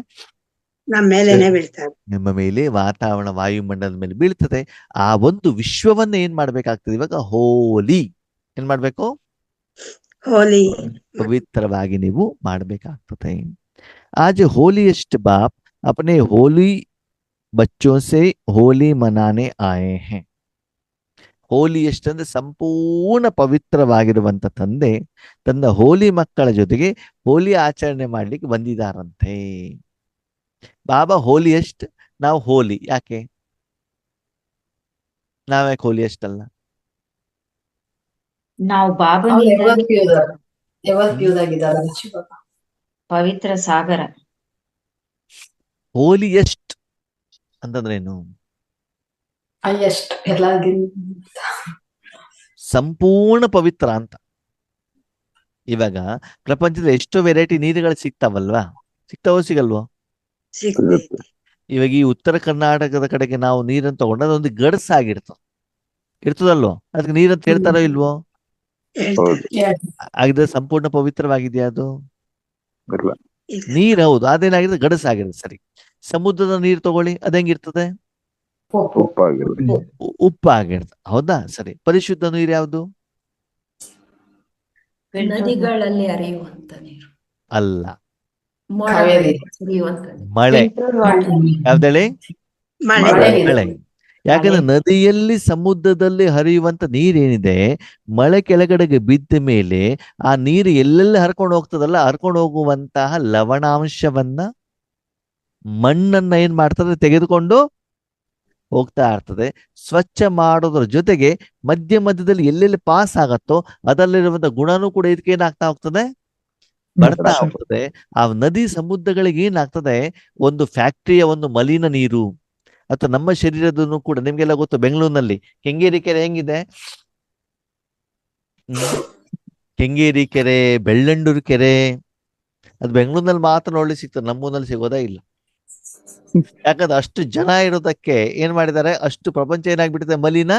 ನಮ್ಮ ಮೇಲೇನೆ ಬೀಳ್ತಾರೆ. ನಿಮ್ಮ ಮೇಲೆ, ವಾತಾವರಣ, ವಾಯುಮಂಡಲದ ಮೇಲೆ ಬೀಳ್ತದೆ. ಆ ಒಂದು ವಿಶ್ವವನ್ನ ಏನ್ ಮಾಡ್ಬೇಕಾಗ್ತದೆ ಇವಾಗ? ಹೋಲಿ ಏನ್ ಮಾಡ್ಬೇಕು? ಹೋಲಿ ಪವಿತ್ರವಾಗಿ ನೀವು ಮಾಡ್ಬೇಕಾಗ್ತದೆ. आज होलीएस्ट बाप अपने होली बच्चों से होली मनाने आए हैं. ಹೋಲಿಯೆಸ್ಟ್ ಅಂದ್ರೆ ಸಂಪೂರ್ಣ ಪವಿತ್ರವಾಗಿರುವಂತ ತಂದೆ ತನ್ನ ಹೋಲಿ ಮಕ್ಕಳ ಜೊತೆಗೆ ಹೋಲಿ ಆಚರಣೆ ಮಾಡ್ಲಿಕ್ಕೆ ಬಂದಿದ್ದಾರಂತೆ. ಬಾಬಾ ಹೋಲಿಯೆಸ್ಟ್, ನಾವು ಹೋಲಿ. ಯಾಕೆ ನಾವ್ಯಾಕೆ ಹೋಲಿಯೆಸ್ಟ್ ಅಲ್ಲ? ನಾವು ಪವಿತ್ರ ಸಾಗರ. ಹೋಲಿಯೆಸ್ಟ್ ಅಂತಂದ್ರೇನು? ಸಂಪೂರ್ಣ ಪವಿತ್ರ ಅಂತ. ಇವಾಗ ಪ್ರಪಂಚದ ಎಷ್ಟೋ ವೆರೈಟಿ ನೀರುಗಳು ಸಿಗ್ತಾವಲ್ವಾ? ಸಿಗ್ತಾವೋ ಸಿಗಲ್ವೋ? ಇವಾಗ ಈ ಉತ್ತರ ಕರ್ನಾಟಕದ ಕಡೆಗೆ ನಾವು ನೀರನ್ನು ತಗೊಂಡು ಅದೊಂದು ಗಡಸಾಗಿರ್ತದೆ, ಇರ್ತದಲ್ವೋ? ಅದಕ್ಕೆ ನೀರಂತ ಹೇಳ್ತಾರೋ ಇಲ್ವೋ? ಆಗಿದ್ರೆ ಸಂಪೂರ್ಣ ಪವಿತ್ರವಾಗಿದೆಯಾ ಅದು? ನೀರ್ ಹೌದು, ಅದೇನಾಗಿದೆ? ಗಡಸಾಗಿರುತ್ತೆ. ಸರಿ, ಸಮುದ್ರದ ನೀರು ತಗೊಳ್ಳಿ, ಅದಂಗಿರ್ತದೆ? ಉಪ್ಪಾಗಿರ್ತದೆ, ಹೌದಾ? ಸರಿ, ಪರಿಶುದ್ಧ ನೀರು ಯಾವುದು? ನದಿಗಳಲ್ಲಿ ಹರಿಯುವಂತ ನೀರು ಅಲ್ಲ, ಮಳೆ. ಯಾವ್ದೇಳಿ? ಮಳೆ. ಯಾಕಂದ್ರೆ ನದಿಯಲ್ಲಿ, ಸಮುದ್ರದಲ್ಲಿ ಹರಿಯುವಂತ ನೀರೇನಿದೆ, ಮಳೆ ಕೆಳಗಡೆಗೆ ಬಿದ್ದ ಮೇಲೆ ಆ ನೀರು ಎಲ್ಲೆಲ್ಲ ಹರ್ಕೊಂಡು ಹೋಗ್ತದಲ್ಲ, ಹರ್ಕೊಂಡು ಹೋಗುವಂತಹ ಲವಣಾಂಶವನ್ನ, ಮಣ್ಣನ್ನ ಏನ್ ಮಾಡ್ತದೆ? ತೆಗೆದುಕೊಂಡು ಹೋಗ್ತಾ ಇರ್ತದೆ. ಸ್ವಚ್ಛ ಮಾಡೋದ್ರ ಜೊತೆಗೆ ಮಧ್ಯದಲ್ಲಿ ಎಲ್ಲೆಲ್ಲಿ ಪಾಸ್ ಆಗತ್ತೋ ಅದರಲ್ಲಿರುವಂತ ಗುಣನೂ ಕೂಡ ಇದಕ್ಕೆ ಏನಾಗ್ತಾ ಹೋಗ್ತದೆ? ಬರ್ತಾ ಹೋಗ್ತದೆ. ಆ ನದಿ ಸಮುದ್ರಗಳಿಗೆ ಏನಾಗ್ತದೆ, ಒಂದು ಫ್ಯಾಕ್ಟರಿಯ ಒಂದು ಮಲಿನ ನೀರು ಅಥವಾ ನಮ್ಮ ಶರೀರದನ್ನು ಕೂಡ, ನಿಮ್ಗೆಲ್ಲ ಗೊತ್ತು ಬೆಂಗಳೂರಿನಲ್ಲಿ ಕೆಂಗೇರಿ ಕೆರೆ ಹೆಂಗಿದೆ, ಕೆಂಗೇರಿ ಕೆರೆ, ಬೆಳ್ಳಂಡೂರು ಕೆರೆ, ಅದು ಬೆಂಗಳೂರಿನಲ್ಲಿ ಮಾತ್ರ ನೋಡ್ಲಿಕ್ಕೆ ಸಿಗ್ತದೆ, ನಮ್ಮೂರಲ್ಲಿ ಸಿಗೋದೇ ಇಲ್ಲ. ಯಾಕಂದ್ರೆ ಅಷ್ಟು ಜನ ಇರೋದಕ್ಕೆ ಏನ್ ಮಾಡಿದ್ದಾರೆ, ಅಷ್ಟು ಪ್ರಪಂಚ ಏನಾಗ್ಬಿಟ್ಟಿದೆ, ಮಲಿನ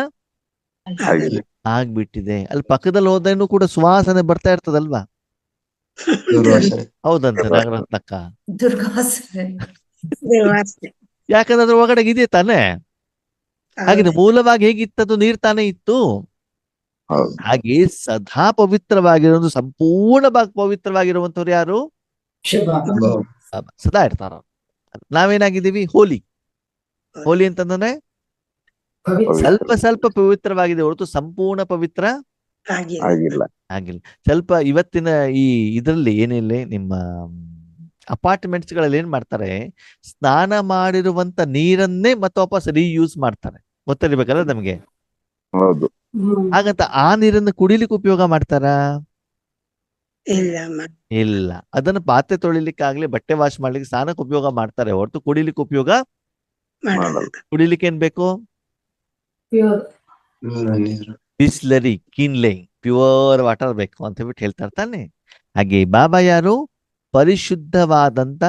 ಆಗ್ಬಿಟ್ಟಿದೆ. ಅಲ್ಲಿ ಪಕ್ಕದಲ್ಲಿ ಹೋದೇನು ಕೂಡ ಸುವಾಸನೆ ಬರ್ತಾ ಇರ್ತದಲ್ವಾ, ದುರ್ವಾಸನೆ. ಹೌದಂತೆ ನಾಗರತ್ನಕ್ಕ. ದುರ್ಗಾಸನೆ. ದೇವಾಸ್ತೆ. ಯಾಕಂದ್ರೆ ಅದ್ರ ಒಳಗಡೆ ಇದೆ ತಾನೆ. ಹಾಗೆ ಮೂಲವಾಗಿ ಹೇಗಿತ್ತದು, ನೀರ್ ತಾನೇ ಇತ್ತು. ಹೌದು. ಹಾಗೆ ಸದಾ ಪವಿತ್ರವಾಗಿರೋ, ಸಂಪೂರ್ಣವಾಗಿ ಪವಿತ್ರವಾಗಿರುವಂತವ್ರು ಯಾರು, ಶುಭ. ಸದಾ ಇರ್ತಾರ. ನಾವೇನಾಗಿದ್ದೀವಿ, ಹೋಲಿ. ಹೋಲಿ ಅಂತಂದ್ರೆ ಸ್ವಲ್ಪ ಸ್ವಲ್ಪ ಪವಿತ್ರವಾಗಿದೆ ಹೊರತು ಸಂಪೂರ್ಣ ಪವಿತ್ರ ಆಗಿಲ್ಲ. ಆಗಿಲ್ಲ. ಸ್ವಲ್ಪ ಇವತ್ತಿನ ಈ ಇದರಲ್ಲಿ ಏನಿಲ್ಲ, ನಿಮ್ಮ ಅಪಾರ್ಟ್ಮೆಂಟ್ಸ್ ಗಳಲ್ಲಿ ಏನ್ ಮಾಡ್ತಾರೆ, ಸ್ನಾನ ಮಾಡಿರುವಂತ ನೀರನ್ನೇ ಮತ್ತೆ ವಾಪಸ್ ರೀಯೂಸ್ ಮಾಡ್ತಾರೆ. ಗೊತ್ತಿರ್ಬೇಕಲ್ಲ ನಮ್ಗೆ. ಹೌದು. ಹಾಗಂತ ಆ ನೀರನ್ನು ಕುಡಿಲಿಕ್ಕೆ ಉಪಯೋಗ ಮಾಡ್ತಾರ, ಇಲ್ಲ. ಅದನ್ನು ಪಾತ್ರೆ ತೊಳಿಲಿಕ್ಕಾಗ್ಲಿ, ಬಟ್ಟೆ ವಾಶ್ ಮಾಡ್ಲಿಕ್ಕೆ, ಸ್ನಾನಕ್ಕೆ ಉಪಯೋಗ ಮಾಡ್ತಾರೆ ಹೊರತು ಕುಡಿಲಿಕ್ಕೆ ಉಪಯೋಗ. ಕುಡಿಲಿಕ್ಕೆ ಏನ್ ಬೇಕು, ನೀರು. ಬಿಸ್ಲರಿ, ಕಿನ್ಲೆ, ಪ್ಯೂರ್ ವಾಟರ್ ಬೇಕು ಅಂತ ಹೇಳ್ಬಿಟ್ಟು ಹೇಳ್ತಾರೆ ತಾನೆ. ಹಾಗೆ ಬಾಬಾ ಯಾರು, ಪರಿಶುದ್ಧವಾದಂತ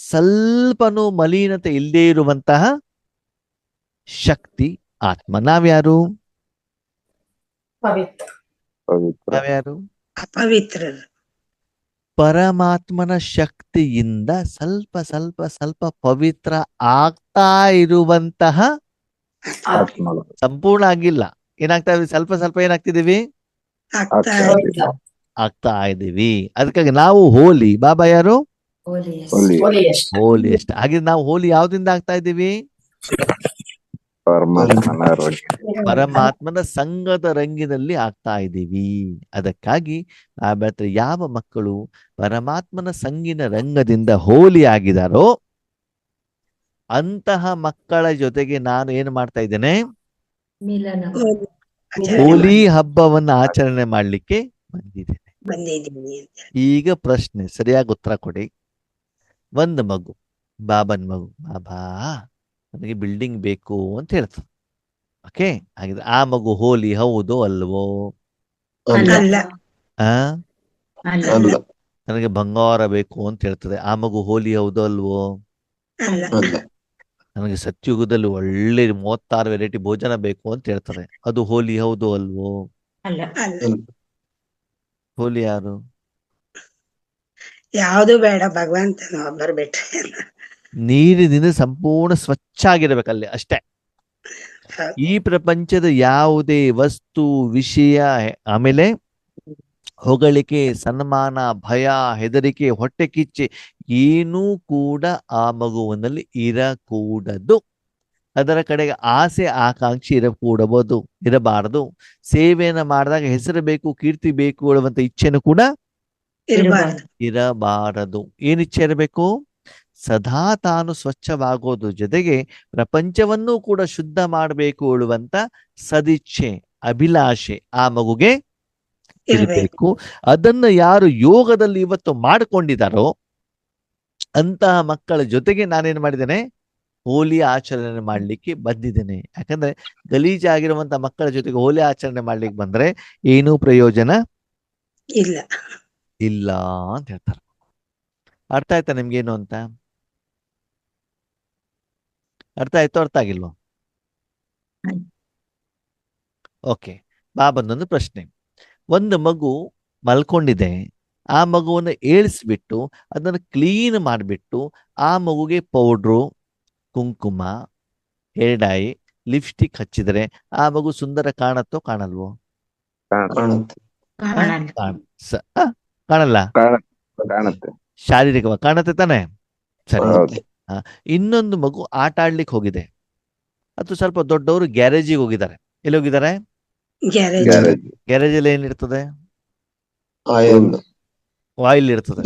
ಸ್ವಲ್ಪನೂ ಮಲಿನತೆ ಇಲ್ಲದೆ ಇರುವಂತಹ ಶಕ್ತಿ ಆತ್ಮ. ನಾವ್ಯಾರು, ಪವಿತ್ರ. ನಾವ್ಯಾರು, ಅಪವಿತ್ರರು. ಪರಮಾತ್ಮನ ಶಕ್ತಿಯಿಂದ ಸ್ವಲ್ಪ ಸ್ವಲ್ಪ ಸ್ವಲ್ಪ ಪವಿತ್ರ ಆಗ್ತಾ ಇರುವಂತಹ, ಆತ್ಮಗಳು. ಸಂಪೂರ್ಣ ಆಗಿಲ್ಲ, ಏನಾಗ್ತಾ ಇದೀವಿ, ಸ್ವಲ್ಪ ಸ್ವಲ್ಪ ಏನಾಗ್ತಿದೀವಿ, ಆಗ್ತಾ ಇದೀವಿ. ಅದಕ್ಕಾಗಿ ನಾವು ಹೋಲಿ. ಬಾಬಾ ಯಾರು, ಹೋಲಿ ಅಷ್ಟ. ಹಾಗೆ ನಾವು ಹೋಲಿ ಯಾವ್ದಿಂದ ಆಗ್ತಾ ಇದ್ದೀವಿ, ಪರಮಾತ್ಮನ ಸಂಘದ ರಂಗಿನಲ್ಲಿ ಆಗ್ತಾ ಇದ್ದೀವಿ. ಅದಕ್ಕಾಗಿ ಯಾವ ಮಕ್ಕಳು ಪರಮಾತ್ಮನ ಸಂಗಿನ ರಂಗದಿಂದ ಹೋಲಿ ಆಗಿದಾರೋ ಅಂತಹ ಮಕ್ಕಳ ಜೊತೆಗೆ ನಾನು ಏನು ಮಾಡ್ತಾ ಇದ್ದೇನೆ, ಮಿಲನ. ಹೋಲಿ ಹಬ್ಬವನ್ನ ಆಚರಣೆ ಮಾಡ್ಲಿಕ್ಕೆ ಬಂದಿದ್ದೇನೆ. ಬಂದಿದ್ದೀನಿ. ಈಗ ಪ್ರಶ್ನೆ ಸರಿಯಾಗಿ ಉತ್ತರ ಕೊಡಿ. ಒಂದು ಮಗು, ಬಾಬನ್ ಮಗು, ಬಾಬಾ ನನಗೆ ಬಿಲ್ಡಿಂಗ್ ಬೇಕು ಅಂತ ಹೇಳ್ತದೆ. ಓಕೆ, ಹಾಗಿದ್ರೆ ಆ ಮಗು ಹೋಲಿ ಹೌದೋ ಅಲ್ವೋ? ಅಲ್ಲ. ಆ ಅಲ್ಲ. ನನಗೆ ಬಂಗಾರ ಬೇಕು ಅಂತ ಹೇಳ್ತದೆ. ಆ ಮಗು ಹೋಲಿ ಹೌದೋ ಅಲ್ವೋ? ಅಲ್ಲ. ಅಲ್ಲ. ನನಗೆ ಸತ್ಯುಗದಲ್ಲಿ ಒಳ್ಳೆ 36 ವೆರೈಟಿ ಭೋಜನ ಬೇಕು ಅಂತ ಹೇಳ್ತಾರೆ. ಅದು ಹೋಲಿ ಹೌದೋ ಅಲ್ವೋ? ಅಲ್ಲ. ಅಲ್ಲ. ಹೋಲಿ ಯಾರು? ಯಾವುದು ಬೇಡ, ಭಗವಂತನ ಒಬ್ಬರು ಬಿಟ್ರೆ. ನೀರಿನಿಂದ ಸಂಪೂರ್ಣ ಸ್ವಚ್ಛ ಆಗಿರ್ಬೇಕಲ್ಲಿ ಅಷ್ಟೇ. ಈ ಪ್ರಪಂಚದ ಯಾವುದೇ ವಸ್ತು, ವಿಷಯ, ಆಮೇಲೆ ಹೊಗಳಿಕೆ, ಸನ್ಮಾನ, ಭಯ, ಹೆದರಿಕೆ, ಹೊಟ್ಟೆ ಕಿಚ್ಚೆ ಏನೂ ಕೂಡ ಆ ಮಗುವಿನಲ್ಲಿ ಇರಕೂಡದು. ಅದರ ಕಡೆಗೆ ಆಸೆ ಆಕಾಂಕ್ಷೆ ಇರಬಾರದು. ಸೇವೆಯನ್ನು ಮಾಡಿದಾಗ ಹೆಸರು ಬೇಕು, ಕೀರ್ತಿ ಬೇಕು ಹೇಳುವಂತ ಇಚ್ಛೆನೂ ಕೂಡ ಇರಬಾರದು. ಏನ್ ಇಚ್ಛೆ ಇರಬೇಕು? ಸದಾ ತಾನು ಸ್ವಚ್ಛವಾಗೋದು ಜೊತೆಗೆ ಪ್ರಪಂಚವನ್ನೂ ಕೂಡ ಶುದ್ಧ ಮಾಡಬೇಕು ಹೇಳುವಂತ ಸದಿಚ್ಛೆ, ಅಭಿಲಾಷೆ ಆ ಮಗುಗೆ ಇರಬೇಕು. ಅದನ್ನ ಯಾರು ಯೋಗದಲ್ಲಿ ಇವತ್ತು ಮಾಡಿಕೊಂಡಿದ್ದಾರೋ ಅಂತಹ ಮಕ್ಕಳ ಜೊತೆಗೆ ನಾನೇನ್ ಮಾಡಿದ್ದೇನೆ, ಹೋಲಿ ಆಚರಣೆ ಮಾಡ್ಲಿಕ್ಕೆ ಬಂದಿದ್ದೇನೆ. ಯಾಕಂದ್ರೆ ಗಲೀಜಾಗಿರುವಂತ ಮಕ್ಕಳ ಜೊತೆಗೆ ಹೋಲಿ ಆಚರಣೆ ಮಾಡ್ಲಿಕ್ಕೆ ಬಂದ್ರೆ ಏನೂ ಪ್ರಯೋಜನ ಇಲ್ಲ ಅಂತ ಹೇಳ್ತಾರೆ. ಅರ್ಥ ಆಯ್ತಾ ನಿಮ್ಗೇನು ಅಂತ? ಅರ್ಥ ಆಯ್ತು, ಅರ್ಥ ಆಗಿಲ್ವಾ? ಓಕೆ, ಬಾಬಂದೊಂದು ಪ್ರಶ್ನೆ. ಒಂದು ಮಗು ಮಲ್ಕೊಂಡಿದೆ, ಆ ಮಗುವನ್ನು ಏಳಿಸ್ಬಿಟ್ಟು ಅದನ್ನು ಕ್ಲೀನ್ ಮಾಡಿಬಿಟ್ಟು ಆ ಮಗುಗೆ ಪೌಡ್ರು, ಕುಂಕುಮ, ಹೇರ್ ಡೈ, ಲಿಪ್ಸ್ಟಿಕ್ ಹಚ್ಚಿದರೆ ಆ ಮಗು ಸುಂದರ ಕಾಣತ್ತೋ ಕಾಣಲ್ವೋ? ಕಾಣಲ್ಲ. ಕಾಣುತ್ತೆ. ಶಾರೀರಿಕವಾಗಿ ಕಾಣತ್ತೆ ತಾನೆ? ಸರಿ. ಇನ್ನೊಂದು ಮಗು ಆಟ ಆಡ್ಲಿಕ್ಕೆ ಹೋಗಿದೆ, ಅದು ಸ್ವಲ್ಪ ದೊಡ್ಡವರು ಗ್ಯಾರೇಜಿಗೆ ಹೋಗಿದ್ದಾರೆ. ಎಲ್ಲಿ ಹೋಗಿದ್ದಾರೆ? ಗ್ಯಾರೇಜಲ್ಲಿ ಏನಿರ್ತದೆ? ಆಯಿಲ್ ಇರ್ತದೆ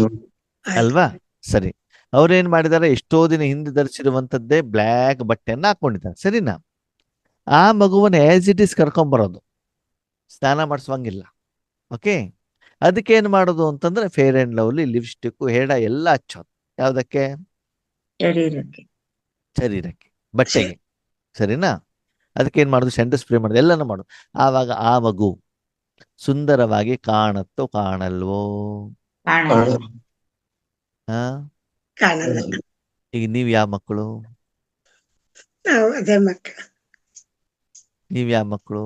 ಅಲ್ವಾ? ಸರಿ, ಅವ್ರೇನ್ ಮಾಡಿದ್ದಾರೆ, ಎಷ್ಟೋ ದಿನ ಹಿಂದೆ ಧರಿಸಿರುವಂತದ್ದೇ ಬ್ಲ್ಯಾಕ್ ಬಟ್ಟೆಯನ್ನ ಹಾಕೊಂಡಿದ್ದಾರೆ. ಸರಿನಾ? ಆ ಮಗುವನ್ನ ಆಸ್ ಇಟ್ ಇಸ್ ಕರ್ಕೊಂಬರೋದು, ಸ್ನಾನ ಮಾಡಿಸುವಂಗಿಲ್ಲ. ಓಕೆ, ಅದಕ್ಕೆ ಏನ್ ಮಾಡೋದು ಅಂತಂದ್ರೆ ಫೇರ್ ಅಂಡ್ ಲವ್ಲಿ ಲಿಪ್ಸ್ಟಿಕ್ ಹೇಡ ಎಲ್ಲ ಹಚ್ಚೋದು. ಯಾವ್ದಕ್ಕೆ? ಶರೀರಕ್ಕೆ. ಶರೀರಕ್ಕೆ, ಬಟ್ಟೆಗೆ. ಸರಿನಾ? ಅದಕ್ಕೆ ಏನ್ ಮಾಡೋದು? ಸೆಂಟರ್ ಸ್ಪ್ರೇ ಮಾಡೋದು, ಎಲ್ಲನೂ ಮಾಡೋದು. ಆವಾಗ ಆ ಮಗು ಸುಂದರವಾಗಿ ಕಾಣತ್ತೋ ಕಾಣಲ್ವೋ? ಕಾಣಲ್ಲ. ಹಾ, ಕಾಣಲ್ಲ. ಈಗ ನೀವ್ ಯಾವ ಮಕ್ಕಳು? ನಾವು ಅದೇ ಮಕ್ಕಳು. ನೀವ್ ಯಾವ ಮಕ್ಕಳು?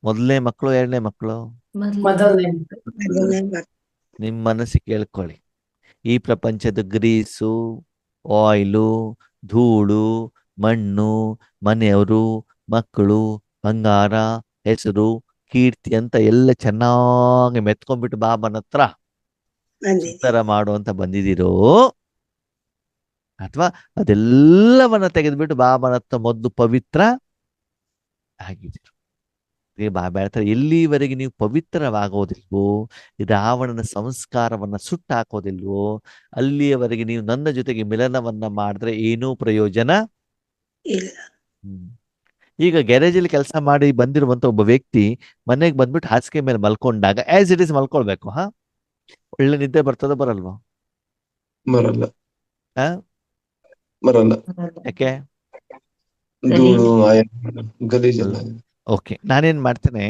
ಮೊದಲನೇ ಮಕ್ಕಳು, ಎರಡನೇ ಮಕ್ಕಳು? ಮೊದಲನೇ ಅದನ್ನೇ ಮಕ್ಕಳು. ನಿಮ್ಮ ಮನಸ್ಸಿಗೆ ಕೇಳ್ಕೊಳ್ಳಿ. ಈ ಪ್ರಪಂಚದ ಗ್ರೀಸು, ಆಯಿಲು, ಧೂಳು, ಮಣ್ಣು, ಮನೆಯವರು, ಮಕ್ಕಳು, ಬಂಗಾರ, ಹೆಸರು, ಕೀರ್ತಿ ಅಂತ ಎಲ್ಲ ಚೆನ್ನಾಗಿ ಮೆತ್ಕೊಂಡ್ಬಿಟ್ಟು ಬಾಬನ ಹತ್ರ ಬಂದಿದೆ. ಸುಂದರ ಮಾಡುವಂತ ಬಂದಿದ್ದೀರೋ, ಅಥವಾ ಅದೆಲ್ಲವನ್ನ ತೆಗೆದ್ಬಿಟ್ಟು ಬಾಬನ ಹತ್ರ ಮೊದಲು ಪವಿತ್ರ ಆಗಿದ್ದೀರೋ? ಬಾಬಾ ಹೇಳ್ತಾರೆ, ಎಲ್ಲಿವರೆಗೆ ನೀವು ಪವಿತ್ರವಾಗೋದಿಲ್ವೋ, ರಾವಣನ ಸಂಸ್ಕಾರವನ್ನ ಸುಟ್ಟಾಕೋದಿಲ್ವೋ, ಅಲ್ಲಿಯವರೆಗೆ ನೀವು ನನ್ನ ಜೊತೆಗೆ ಮಿಲನವನ್ನ ಮಾಡಿದ್ರೆ ಏನೂ ಪ್ರಯೋಜನ ಇಲ್ಲ. ಈಗ ಗ್ಯಾರೇಜಲ್ಲಿ ಕೆಲಸ ಮಾಡಿ ಬಂದಿರುವಂತ ಒಬ್ಬ ವ್ಯಕ್ತಿ ಮನೆಗೆ ಬಂದ್ಬಿಟ್ಟು ಹಾಸಿಗೆ ಮೇಲೆ ಮಲ್ಕೊಂಡಾಗ ಆಸ್ ಇಟ್ ಇಸ್ ಮಲ್ಕೊಳ್ಬೇಕು. ಒಳ್ಳೆ ನಿದ್ದೆ ಬರ್ತದ ಬರಲ್ವಾ? ಬರಲ್ಲ. ಆ? ಬರಲ್ಲ. ಯಾಕೆ? ಧೂಳು ಗಲೀಜೆಲ್ಲ. ಓಕೆ, ನಾನೇನ್ ಮಾಡ್ತೇನೆ,